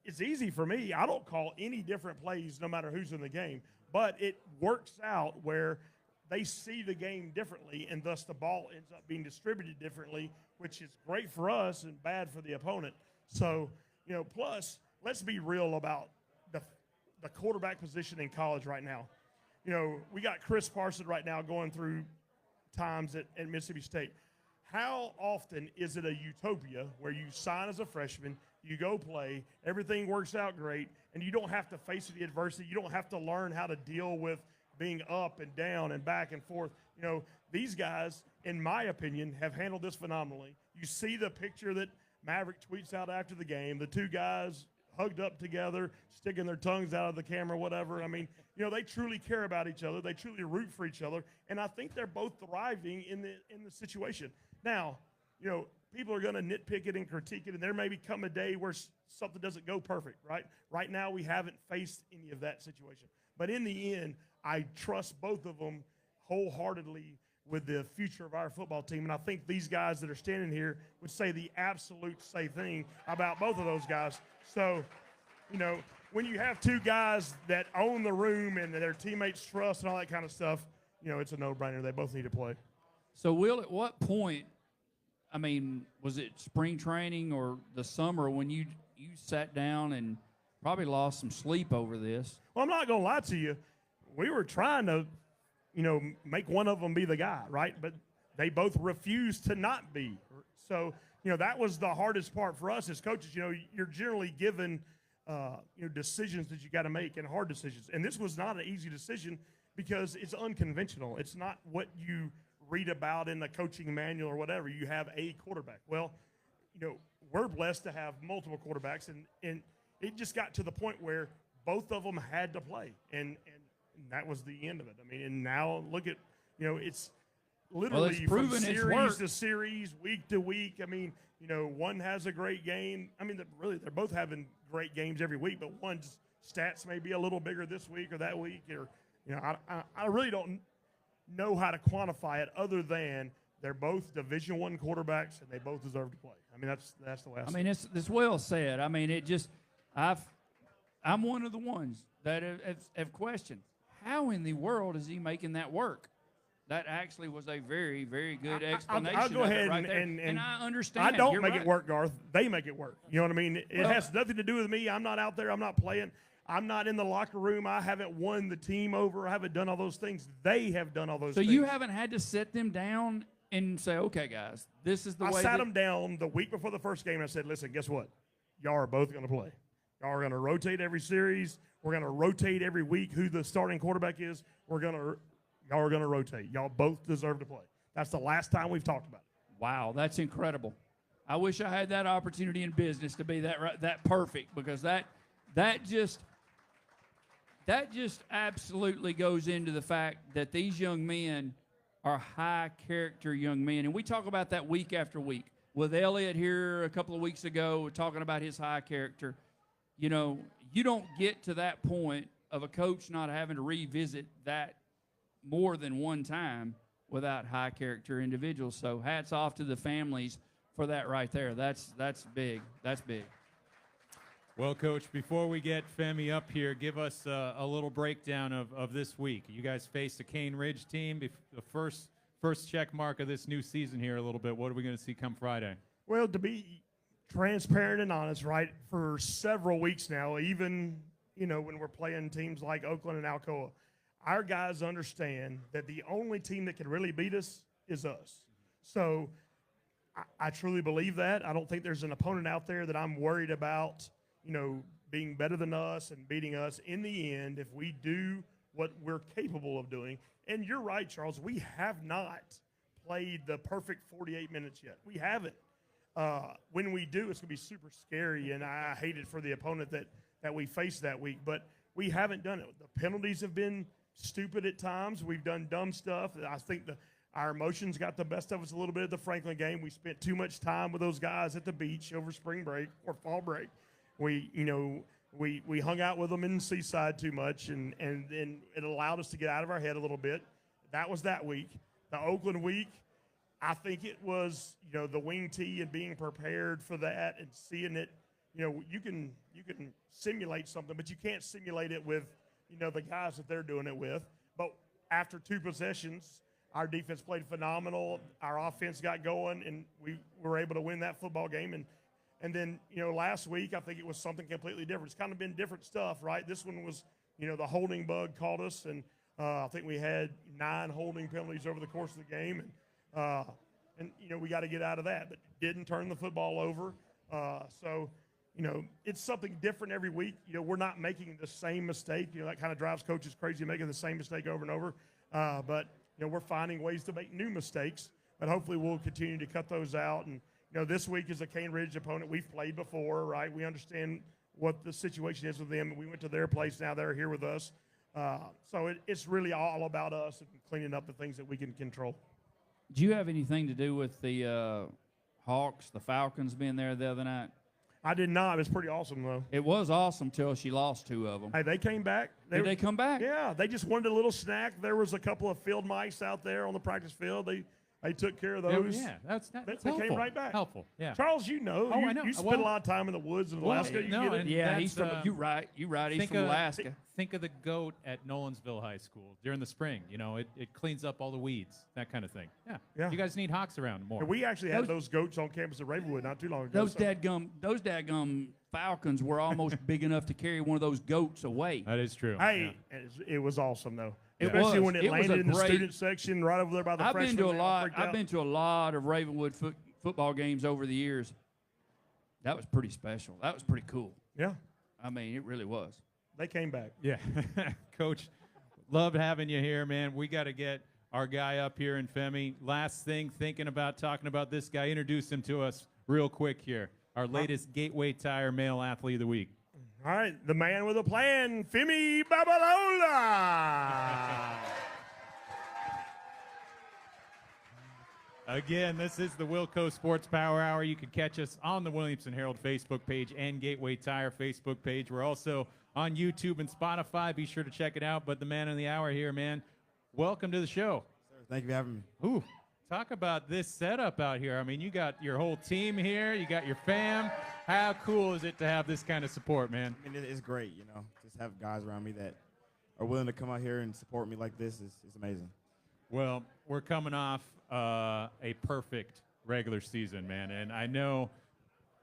It's easy for me. I don't call any different plays no matter who's in the game, but it works out where they see the game differently, and thus the ball ends up being distributed differently, which is great for us and bad for the opponent. So, plus, let's be real about the quarterback position in college right now. We got Chris Parson right now going through times at Mississippi State. How often is it a utopia where you sign as a freshman, you go play, everything works out great, and you don't have to face the adversity, you don't have to learn how to deal with being up and down and back and forth. These guys, in my opinion, have handled this phenomenally. You see the picture that Maverick tweets out after the game, the two guys hugged up together, sticking their tongues out of the camera, whatever. I mean, they truly care about each other. They truly root for each other. And I think they're both thriving in the situation. Now, people are going to nitpick it and critique it, and there may come a day where something doesn't go perfect, right? Right now, we haven't faced any of that situation. But in the end, I trust both of them wholeheartedly with the future of our football team. And I think these guys that are standing here would say the absolute same thing about both of those guys. So, when you have two guys that own the room and their teammates trust and all that kind of stuff, it's a no-brainer. They both need to play. So, Will, at what point, was it spring training or the summer when you sat down and probably lost some sleep over this? Well, I'm not going to lie to you. We were trying to, make one of them be the guy, right? But they both refused to not be. So, that was the hardest part for us as coaches. You're generally given, decisions that you got to make, and hard decisions. And this was not an easy decision because it's unconventional. It's not what you read about in the coaching manual or whatever. You have a quarterback. Well, we're blessed to have multiple quarterbacks, and it just got to the point where both of them had to play, and that was the end of it. And now look at, it's literally from series to series, week to week. One has a great game. They're both having great games every week, but one's stats may be a little bigger this week or that week, or I really don't know how to quantify it other than they're both Division I quarterbacks and they both deserve to play. That's the way I see it. It's well said. I'm one of the ones that have questioned, how in the world is he making that work? That actually was a very, very good explanation. I'll go ahead right and I understand. I don't make it work, Garth. They make it work. You know what I mean? It has nothing to do with me. I'm not out there. I'm not playing. I'm not in the locker room. I haven't won the team over. I haven't done all those things. They have done all those things. So you haven't had to sit them down and say, okay, guys, this is the way. I sat them down the week before the first game and I said, listen, guess what? y'all are both going to play. Y'all are going to rotate every series. We're going to rotate every week who the starting quarterback is. Y'all are going to rotate. Y'all both deserve to play. That's the last time we've talked about it. Wow, that's incredible. I wish I had that opportunity in business to be that perfect, because that just absolutely goes into the fact that these young men are high character young men, and we talk about that week after week. With Elliott here a couple of weeks ago, we're talking about his high character. You know, you don't get to that point of a coach not having to revisit that more than one time without high character individuals. So hats off to the families for that right there. That's big. That's big. Well, Coach, before we get Femi up here, give us a little breakdown of this week. You guys faced a Cane Ridge team, the first check mark of this new season here a little bit. What are we going to see come Friday? Well, to be transparent and honest, right, for several weeks now, even, you know, when we're playing teams like Oakland and Alcoa, our guys understand that the only team that can really beat us is us. So I truly believe that. I don't think there's an opponent out there that I'm worried about, you know, being better than us and beating us. In the end, if we do what we're capable of doing, and you're right, Charles, we have not played the perfect 48 minutes yet. We haven't. When we do, it's going to be super scary, and I hate it for the opponent that we faced that week. But we haven't done it. The penalties have been stupid at times. We've done dumb stuff. I think our emotions got the best of us a little bit at the Franklin game. We spent too much time with those guys at the beach over spring break or fall break. We hung out with them in Seaside too much, and it allowed us to get out of our head a little bit. That was that week. The Oakland week, I think it was, you know, the wing tee and being prepared for that and seeing it. You know, you can simulate something, but you can't simulate it with, you know, the guys that they're doing it with. But after 2 possessions, our defense played phenomenal. Our offense got going, and we were able to win that football game. And then, you know, last week, I think it was something completely different. It's kind of been different stuff, right? This one was, you know, the holding bug caught us, and I think we had 9 holding penalties over the course of the game. And you know, we got to get out of that, but didn't turn the football over. So, you know, it's something different every week. You know, we're not making the same mistake. You know, that kind of drives coaches crazy, making the same mistake over and over. But, you know, we're finding ways to make new mistakes, but hopefully we'll continue to cut those out. And, you know, this week is a Cane Ridge opponent we've played before, right? We understand what the situation is with them. We went to their place. Now they're here with us. So it's really all about us and cleaning up the things that we can control. Do you have anything to do with the Hawks, the Falcons being there the other night? I did not. It was pretty awesome, though. It was awesome till she lost 2 of them. Hey, they came back. Did they come back? Yeah, they just wanted a little snack. There was a couple of field mice out there on the practice field. They took care of those. Yeah, that's they helpful. came right back. Helpful, yeah. Charles, you know. I know. You spent a lot of time in the woods in Alaska. You get it? Yeah, he's from. You're right. He's from Alaska. Think of the goat at Nolensville High School during the spring. You know, it cleans up all the weeds, that kind of thing. Yeah. You guys need hawks around more. And we actually had those goats on campus at Ravenwood not too long ago. Those dadgum Falcons were almost big enough to carry one of those goats away. That is true. Hey, it was awesome though. It Especially was. when it landed in the student section right over there by the freshmen. I've been to a lot of Ravenwood football games over the years. That was pretty special. That was pretty cool. Yeah. I mean, it really was. They came back. Yeah. Coach, loved having you here, man. We got to get our guy up here in Femi. Last thing, talking about this guy, introduce him to us real quick here. Our latest Gateway Tire Male Athlete of the Week. All right, the man with a plan, Femi Babalola. Again, this is the WillCo Sports Power Hour. You can catch us on the Williamson Herald Facebook page and Gateway Tire Facebook page. We're also on YouTube and Spotify. Be sure to check it out. But the man of the hour here, man, welcome to the show. Sir, thank you for having me. Ooh, talk about this setup out here. I mean, you got your whole team here. You got your fam. How cool is it to have this kind of support, man? I mean, it's great, you know. Just have guys around me that are willing to come out here and support me like this is amazing. Well, we're coming off a perfect regular season, man. And I know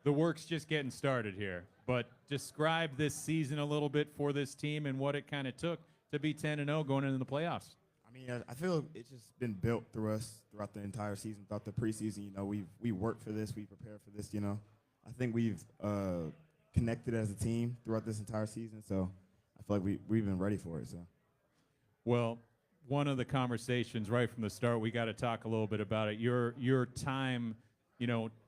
the work's just getting started here. But describe this season a little bit for this team and what it kind of took to be 10-0 going into the playoffs. I mean, I feel it's just been built through us throughout the entire season, throughout the preseason. You know, we worked for this, we prepared for this. You know, I think we've connected as a team throughout this entire season. So I feel like we've been ready for it. So. Well, one of the conversations right from the start, we got to talk a little bit about it. Your time,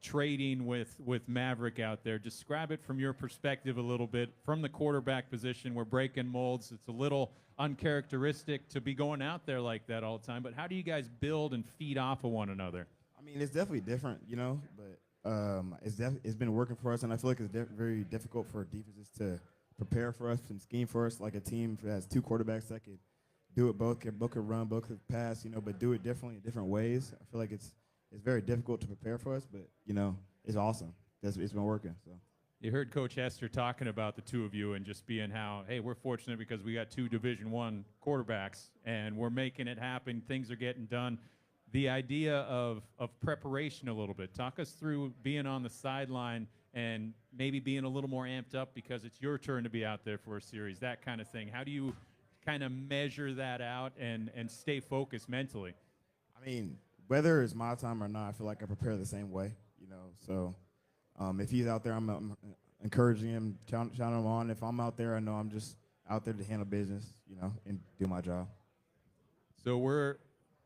trading with Maverick out there. Describe it from your perspective a little bit. From the quarterback position, we're breaking molds. It's a little uncharacteristic to be going out there like that all the time. But how do you guys build and feed off of one another? I mean, it's definitely different, but it's been working for us, and I feel like it's very difficult for defenses to prepare for us and scheme for us. Like a team that has two quarterbacks that could do it both could run, both could pass, but do it differently in different ways. I feel like it's very difficult to prepare for us, but it's awesome. It's been working. So you heard Coach Hester talking about the two of you and just being how, hey, we're fortunate because we got two Division I quarterbacks and we're making it happen. Things are getting done. The idea of preparation a little bit. Talk us through being on the sideline and maybe being a little more amped up because it's your turn to be out there for a series, that kind of thing. How do you kind of measure that out and stay focused mentally? I mean, whether it's my time or not, I feel like I prepare the same way, So if he's out there, I'm encouraging him, shouting him on. If I'm out there, I know I'm just out there to handle business, and do my job. So we're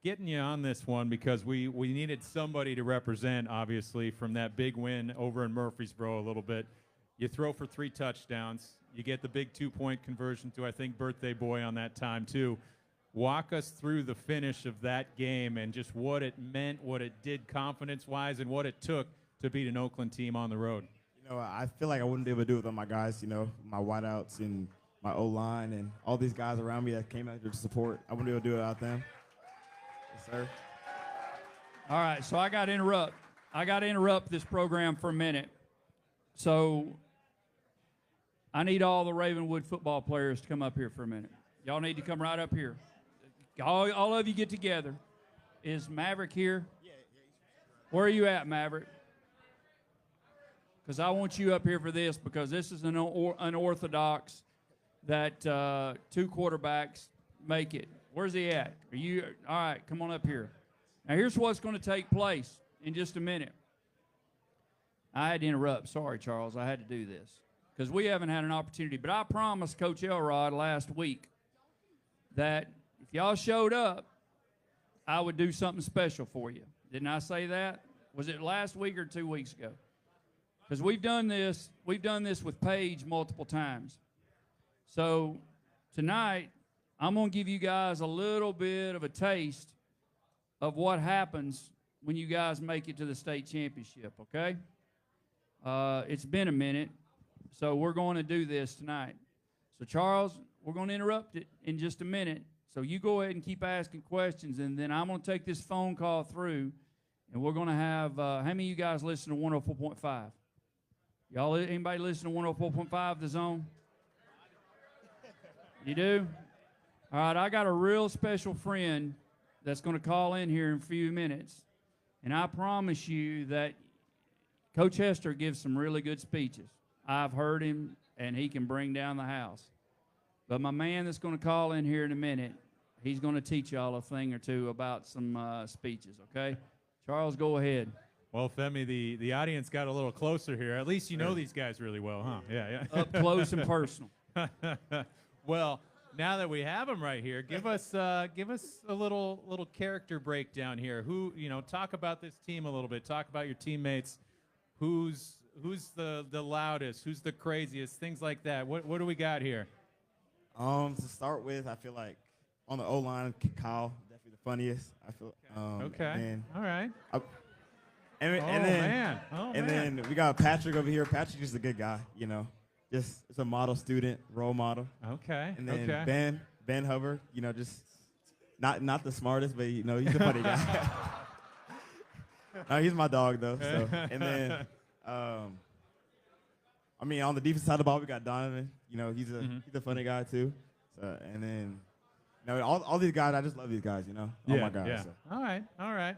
getting you on this one because we needed somebody to represent, obviously, from that big win over in Murfreesboro a little bit. You throw for 3 touchdowns. You get the big 2-point conversion to, I think, Birthday Boy on that time, too. Walk us through the finish of that game and just what it meant, what it did confidence-wise, and what it took to beat an Oakland team on the road. I feel like I wouldn't be able to do it without my guys, my wideouts and my O-line and all these guys around me that came out here to support. I wouldn't be able to do it without them. Yes, sir. All right, so I got to interrupt. I got to interrupt this program for a minute. So I need all the Ravenwood football players to come up here for a minute. Y'all need to come right up here. All of you get together. Is Maverick here? Where are you at, Maverick? Because I want you up here for this because this is an unorthodox that 2 quarterbacks make it. Where's he at? Are you all right? Come on up here. Now here's what's going to take place in just a minute. I had to interrupt. Sorry, Charles. I had to do this because we haven't had an opportunity. But I promised Coach Elrod last week that if y'all showed up, I would do something special for you. Didn't I say that? Was it last week or 2 weeks ago? Because we've done this with Paige multiple times. So tonight, I'm going to give you guys a little bit of a taste of what happens when you guys make it to the state championship, okay? It's been a minute, so we're going to do this tonight. So, Charles, we're going to interrupt it in just a minute. So you go ahead and keep asking questions, and then I'm going to take this phone call through, and we're going to have how many of you guys listen to 104.5? Y'all, anybody listen to 104.5, The Zone? You do? All right, I got a real special friend that's going to call in here in a few minutes, and I promise you that Coach Hester gives some really good speeches. I've heard him, and he can bring down the house. But my man that's going to call in here in a minute, he's going to teach y'all a thing or two about some speeches, okay? Charles, go ahead. Well, Femi, the audience got a little closer here. At least you know these guys really well, huh? Yeah. Up close and personal. Well, now that we have them right here, give us a little character breakdown here. Talk about this team a little bit. Talk about your teammates. Who's the loudest? Who's the craziest? Things like that. What do we got here? To start with, I feel like on the O-line, Kyle, definitely the funniest. I feel. Okay. All right. Then we got Patrick over here. Patrick's just a good guy, Just it's a model student, role model. Okay. And then Ben Hubbard, just not the smartest, but he's a funny guy. No, he's my dog though. So and then on the defense side of the ball, we got Donovan. He's a funny guy too. So and then all these guys, I just love these guys. All my guys. Yeah. So. All right.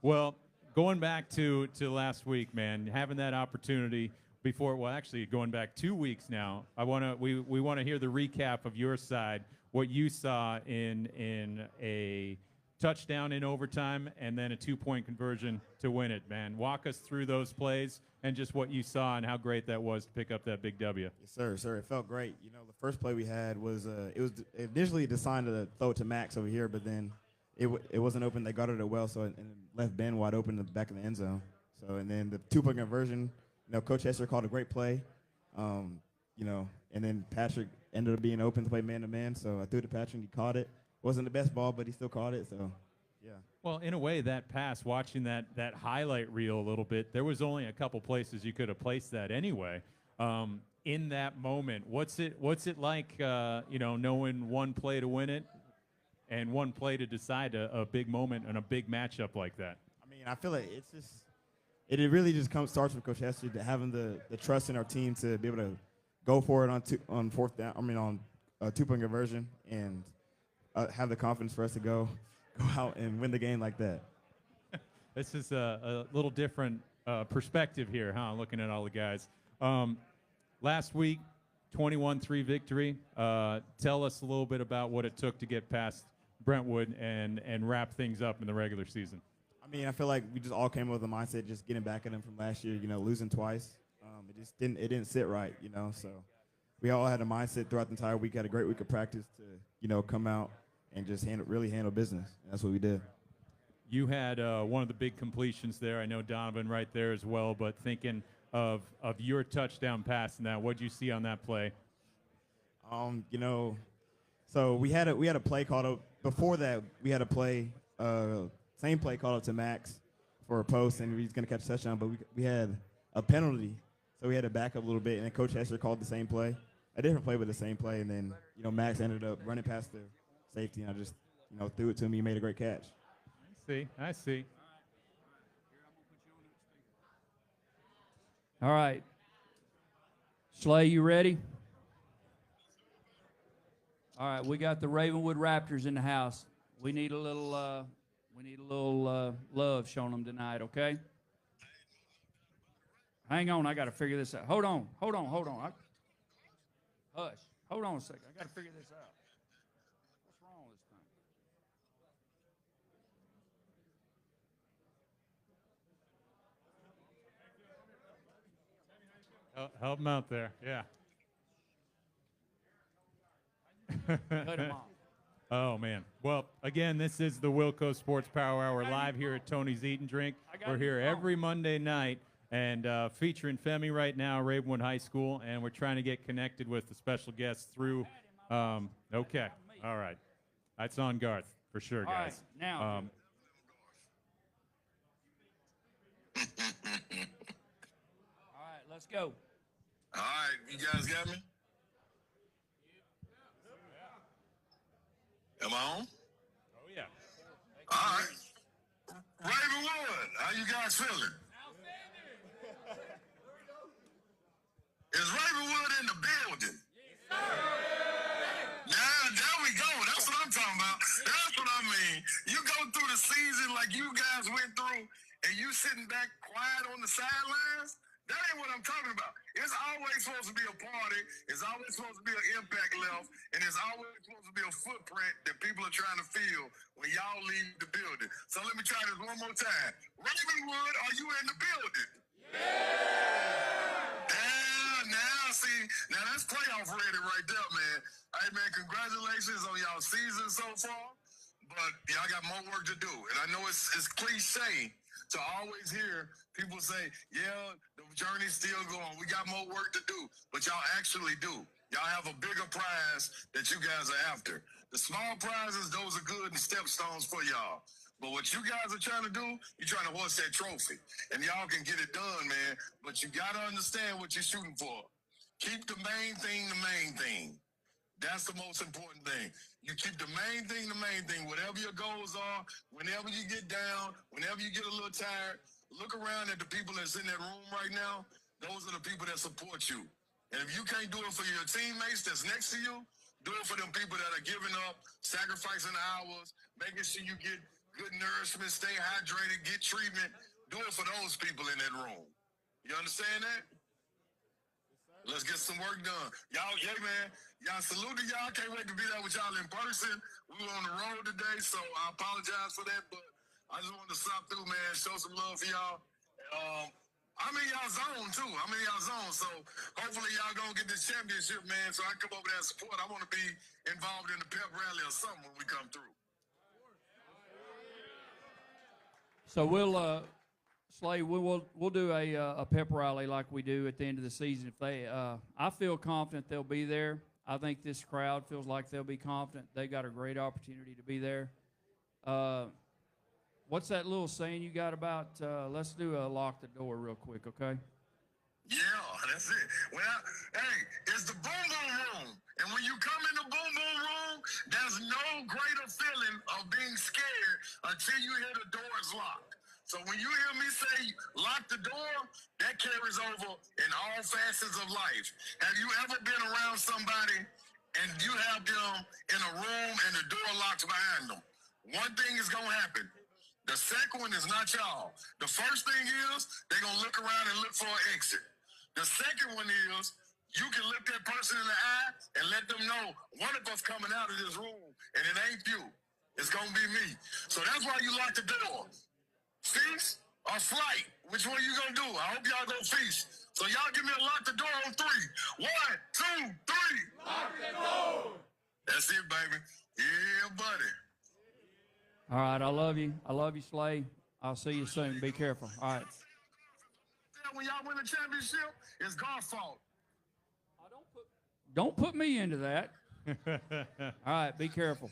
Well, going back to last week, man, having that opportunity actually going back 2 weeks now. We want to hear the recap of your side, what you saw in a touchdown in overtime, and then a 2-point conversion to win it, man. Walk us through those plays and just what you saw and how great that was to pick up that big W. Yes, sir. It felt great. You know, the first play we had was it was initially designed to throw it to Max over here, but then it wasn't open. They guarded it well, so it left Ben wide open in the back of the end zone. So, and then the 2-point conversion, you know, Coach Hester called a great play. You know, and then Pietrzak ended up being open to play man-to-man, so I threw it to Pietrzak, and he caught it. Wasn't the best ball, but he still caught it, so, yeah. Well, in a way, that pass, watching that highlight reel a little bit, there was only a couple places you could have placed that anyway. In that moment, what's it like, you know, knowing one play to win it and one play to decide a big moment and a big matchup like that? I mean, I feel like it's just – it really just starts with Coach Hester, having the trust in our team to be able to go for it on fourth down. I mean, on a 2-point conversion, and have the confidence for us to go out and win the game like that. This is a little different perspective here, huh? Looking at all the guys. Last week, 21-3 victory. Tell us a little bit about what it took to get past Brentwood and wrap things up in the regular season. I mean, I feel like we just all came with the mindset just getting back at them from last year. You know, losing twice. It just didn't sit right. You know, so we all had a mindset throughout the entire week. Had a great week of practice to, you know, come out and just really handle business. And that's what we did. You had one of the big completions there. I know Donovan right there as well. But thinking of your touchdown pass now, what did you see on that play? You know, so we had a play called up before that. We had a play, same play called up to Max for a post, and he's gonna catch a touchdown. But we had a penalty, so we had to back up a little bit. And then Coach Hester called the same play, a different play, but the same play. And then, you know, Max ended up running past the safety, and I just, you know, threw it to him. He made a great catch. I see. All right. Slay, you ready? All right, we got the Ravenwood Raptors in the house. We need a little love shown them tonight, okay? Hang on, I got to figure this out. Hold on. Hush. Hold on a second. I got to figure this out. What's wrong with this thing? Help him out there. Yeah. Cut him off. Oh, man. Well, again, this is the WillCo Sports Power Hour live here at Tony's Eat and Drink. We're here every Monday night and featuring Femi right now, Ravenwood High School, and we're trying to get connected with the special guests through okay. All right. That's on Garth for sure, guys. All right, now. All right, let's go. All right, you guys got me? Am I on? Oh, yeah. All right. Ravenwood, how you guys feeling? Is Ravenwood in the building? Now, there we go. That's what I'm talking about. That's what I mean. You go through the season like you guys went through, and you sitting back quiet on the sidelines? That ain't what I'm talking about. It's always supposed to be a party. It's always supposed to be an impact left. And it's always supposed to be a footprint that people are trying to feel when y'all leave the building. So let me try this one more time. Ravenwood, are you in the building? Yeah! Now that's playoff ready right there, man. Hey, man, congratulations on y'all season so far. But y'all got more work to do. And I know it's cliche to always hear people say, yeah, the journey's still going. We got more work to do. But y'all actually do. Y'all have a bigger prize that you guys are after. The small prizes, those are good and stepstones for y'all. But what you guys are trying to do, you're trying to horse that trophy. And y'all can get it done, man. But you got to understand what you're shooting for. Keep the main thing the main thing. That's the most important thing. You keep the main thing the main thing. Whatever your goals are, whenever you get down, whenever you get a little tired, look around at the people that's in that room right now. Those are the people that support you. And if you can't do it for your teammates that's next to you, do it for them people that are giving up, sacrificing hours, making sure you get good nourishment, stay hydrated, get treatment. Do it for those people in that room. You understand that? Let's get some work done. Y'all, yeah, man. Y'all salute to y'all. Can't wait to be there with y'all in person. We were on the road today, so I apologize for that, but I just wanted to stop through, man, show some love for y'all. I'm in y'all zone, too. I'm in y'all zone, so hopefully y'all going to get this championship, man, so I can come over there and support. I want to be involved in the pep rally or something when we come through. So Slay, we'll do a pep rally like we do at the end of the season. If they, I feel confident they'll be there. I think this crowd feels like they'll be confident. They got a great opportunity to be there. What's that little saying you got about? Let's do a lock the door real quick, okay? Yeah, that's it. Hey, it's the boom boom room, and when you come in the boom boom room, there's no greater feeling of being scared until you hear the doors locked. So when you hear me say lock the door, that carries over in all facets of life. Have you ever been around somebody and you have them in a room and the door locks behind them? One thing is going to happen. The second one is not y'all. The first thing is they're going to look around and look for an exit. The second one is you can look that person in the eye and let them know one of us coming out of this room, and it ain't you. It's going to be me. So that's why you lock the door. Feast or flight? Which one you going to do? I hope y'all go feast. So y'all give me a lock the door on 3. 1, 2, 3. Lock the door. That's it, baby. Yeah, buddy. All right, I love you. I love you, Slay. I'll see you soon. Be careful. All right. When y'all win the championship, it's God's fault. Don't put me into that. All right, be careful.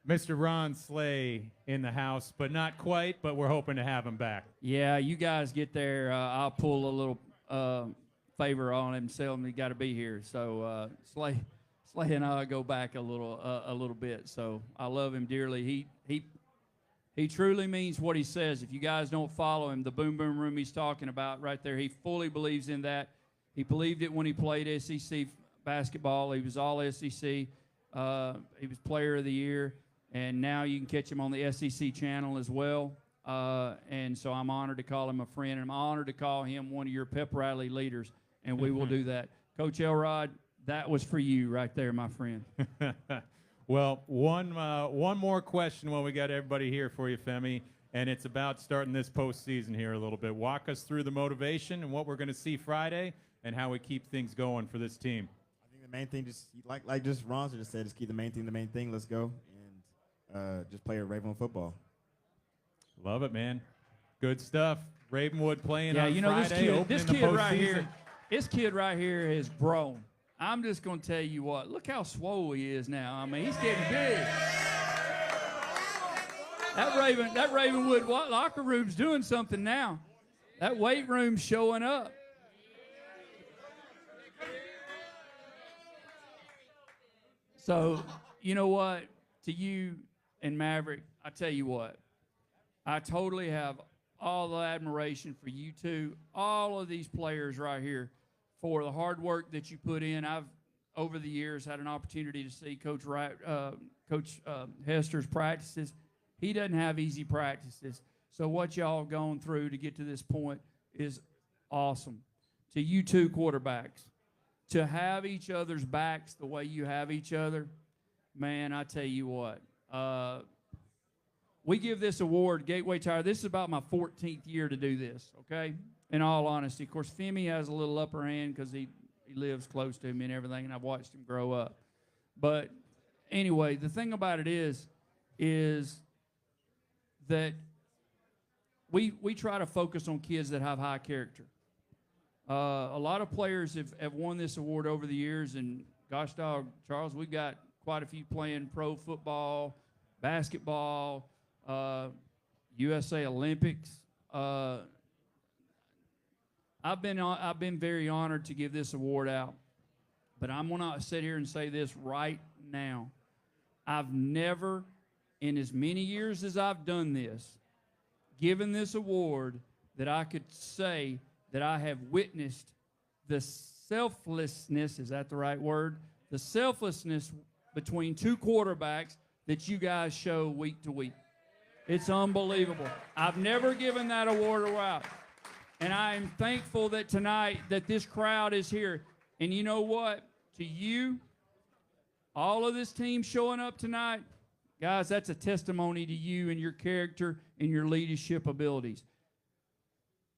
Mr. Ron Slay in the house, but not quite, but we're hoping to have him back. Yeah, you guys get there. I'll pull a little favor on him, tell him he got to be here. So Slay and I go back a little bit. So I love him dearly. He truly means what he says. If you guys don't follow him, the boom boom room he's talking about right there, he fully believes in that. He believed it when he played SEC basketball. He was all SEC. He was player of the year. And now you can catch him on the SEC channel as well. And so I'm honored to call him a friend. And I'm honored to call him one of your pep rally leaders. And we will do that. Coach Elrod, that was for you right there, my friend. Well, one more question while we got everybody here for you, Femi. And it's about starting this postseason here a little bit. Walk us through the motivation and what we're going to see Friday and how we keep things going for this team. I think the main thing, just like just Ron just said, just keep the main thing. Let's go. Just play a Ravenwood football. Love it, man. Good stuff. Ravenwood playing on Friday. This kid right here, this kid right here has grown. I'm just going to tell you what. Look how swole he is now. I mean, he's getting big. That Ravenwood locker room's doing something now. That weight room's showing up. So, you know what? To you and Maverick, I tell you what. I totally have all the admiration for you two, all of these players right here, for the hard work that you put in. I've, over the years, had an opportunity to see Coach Hester's practices. He doesn't have easy practices. So what y'all have gone through to get to this point is awesome. To you two quarterbacks, to have each other's backs the way you have each other, man, I tell you what. We give this award, Gateway Tire. This is about my 14th year to do this, okay? In all honesty. Of course, Femi has a little upper hand because he lives close to me and everything, and I've watched him grow up. But anyway, the thing about it is that we try to focus on kids that have high character. A lot of players have won this award over the years, and gosh dog, Charles, we've got quite a few playing pro football, basketball, USA Olympics. I've been very honored to give this award out, but I'm gonna sit here and say this right now. I've never, in as many years as I've done this, given this award that I could say that I have witnessed the selflessness, is that the right word? The selflessness between two quarterbacks that you guys show week to week. It's unbelievable. I've never given that award out. And I am thankful that tonight that this crowd is here. And you know what? To you, all of this team showing up tonight, guys, that's a testimony to you and your character and your leadership abilities.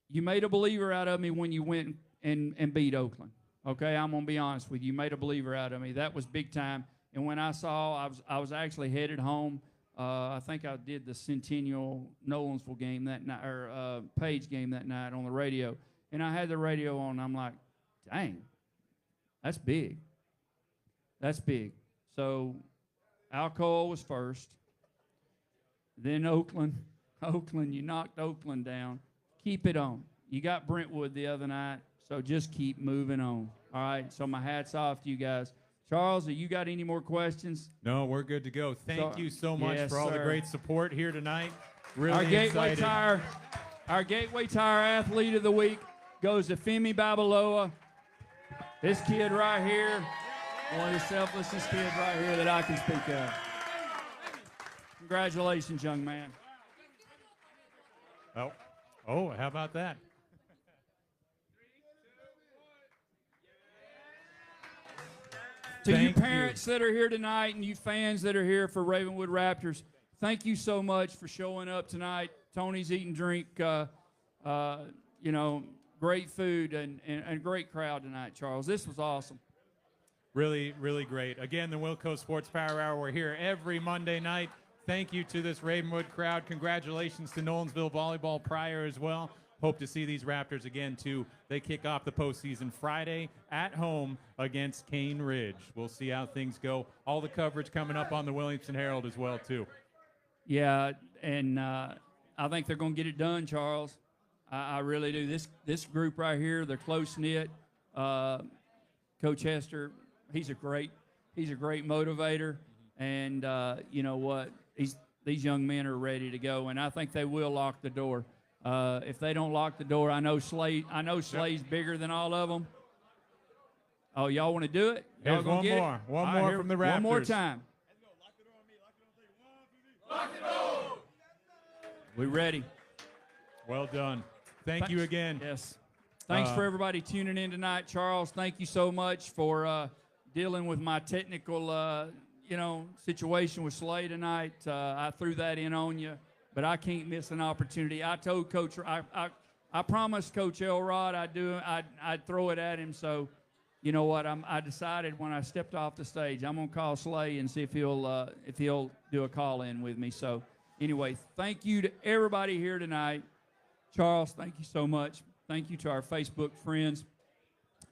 You made a believer out of me when you went and beat Oakland. Okay, I'm going to be honest with you. You made a believer out of me. That was big time. And when I saw, I was actually headed home. I think I did the Centennial Nolensville game that night, or Page game that night on the radio. And I had the radio on, and I'm like, dang, that's big. That's big. So Alcoa was first. Then Oakland. Oakland, you knocked Oakland down. Keep it on. You got Brentwood the other night, so just keep moving on. All right, so my hat's off to you guys. Charles, have you got any more questions? No, we're good to go. Thank you so much for all the great support here tonight. Really our Gateway Tire Athlete of the Week goes to Femi Babalola. This kid right here, one of the selflessest kids right here that I can speak of. Congratulations, young man. Oh, how about that? To you parents that are here tonight and you fans that are here for Ravenwood Raptors, thank you so much for showing up tonight. Tony's Eat and Drink, great food and great crowd tonight, Charles. This was awesome. Really, really great. Again, the WillCo Sports Power Hour. We're here every Monday night. Thank you to this Ravenwood crowd. Congratulations to Nolensville Volleyball prior as well. Hope to see these Raptors again, too. They kick off the postseason Friday at home against Cane Ridge. We'll see how things go. All the coverage coming up on the Williamson Herald as well, too. Yeah, and I think they're going to get it done, Charles. I really do. This group right here, they're close-knit. Coach Hester, he's a great motivator. And you know what? These young men are ready to go, and I think they will lock the door. If they don't lock the door, I know Slay's bigger than all of them. Oh, y'all want to do it? Here's one more. One more from the Raptors. One more time. Lock the door! We ready. Well done. Thank you again. Yes. Thanks for everybody tuning in tonight. Charles, thank you so much for dealing with my technical situation with Slay tonight. I threw that in on you. But I can't miss an opportunity. I told Coach, I promised Coach Elrod I'd throw it at him. So, you know what? I decided when I stepped off the stage, I'm gonna call Slay and see if he'll do a call in with me. So, anyway, thank you to everybody here tonight. Charles, thank you so much. Thank you to our Facebook friends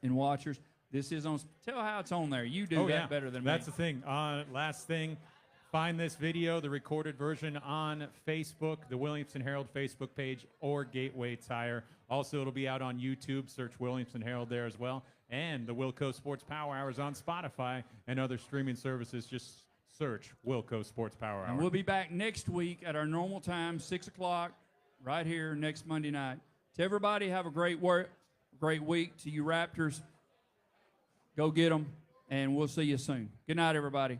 and watchers. This is on. Tell how it's on there. You do that better than me. That's the thing. Last thing. Find this video, the recorded version, on Facebook, the Williamson Herald Facebook page, or Gateway Tire. Also, it'll be out on YouTube. Search Williamson Herald there as well. And the WillCo Sports Power Hour is on Spotify and other streaming services. Just search WillCo Sports Power Hour. And we'll be back next week at our normal time, 6 o'clock, right here next Monday night. To everybody, have a great week. To you Raptors, go get them, and we'll see you soon. Good night, everybody.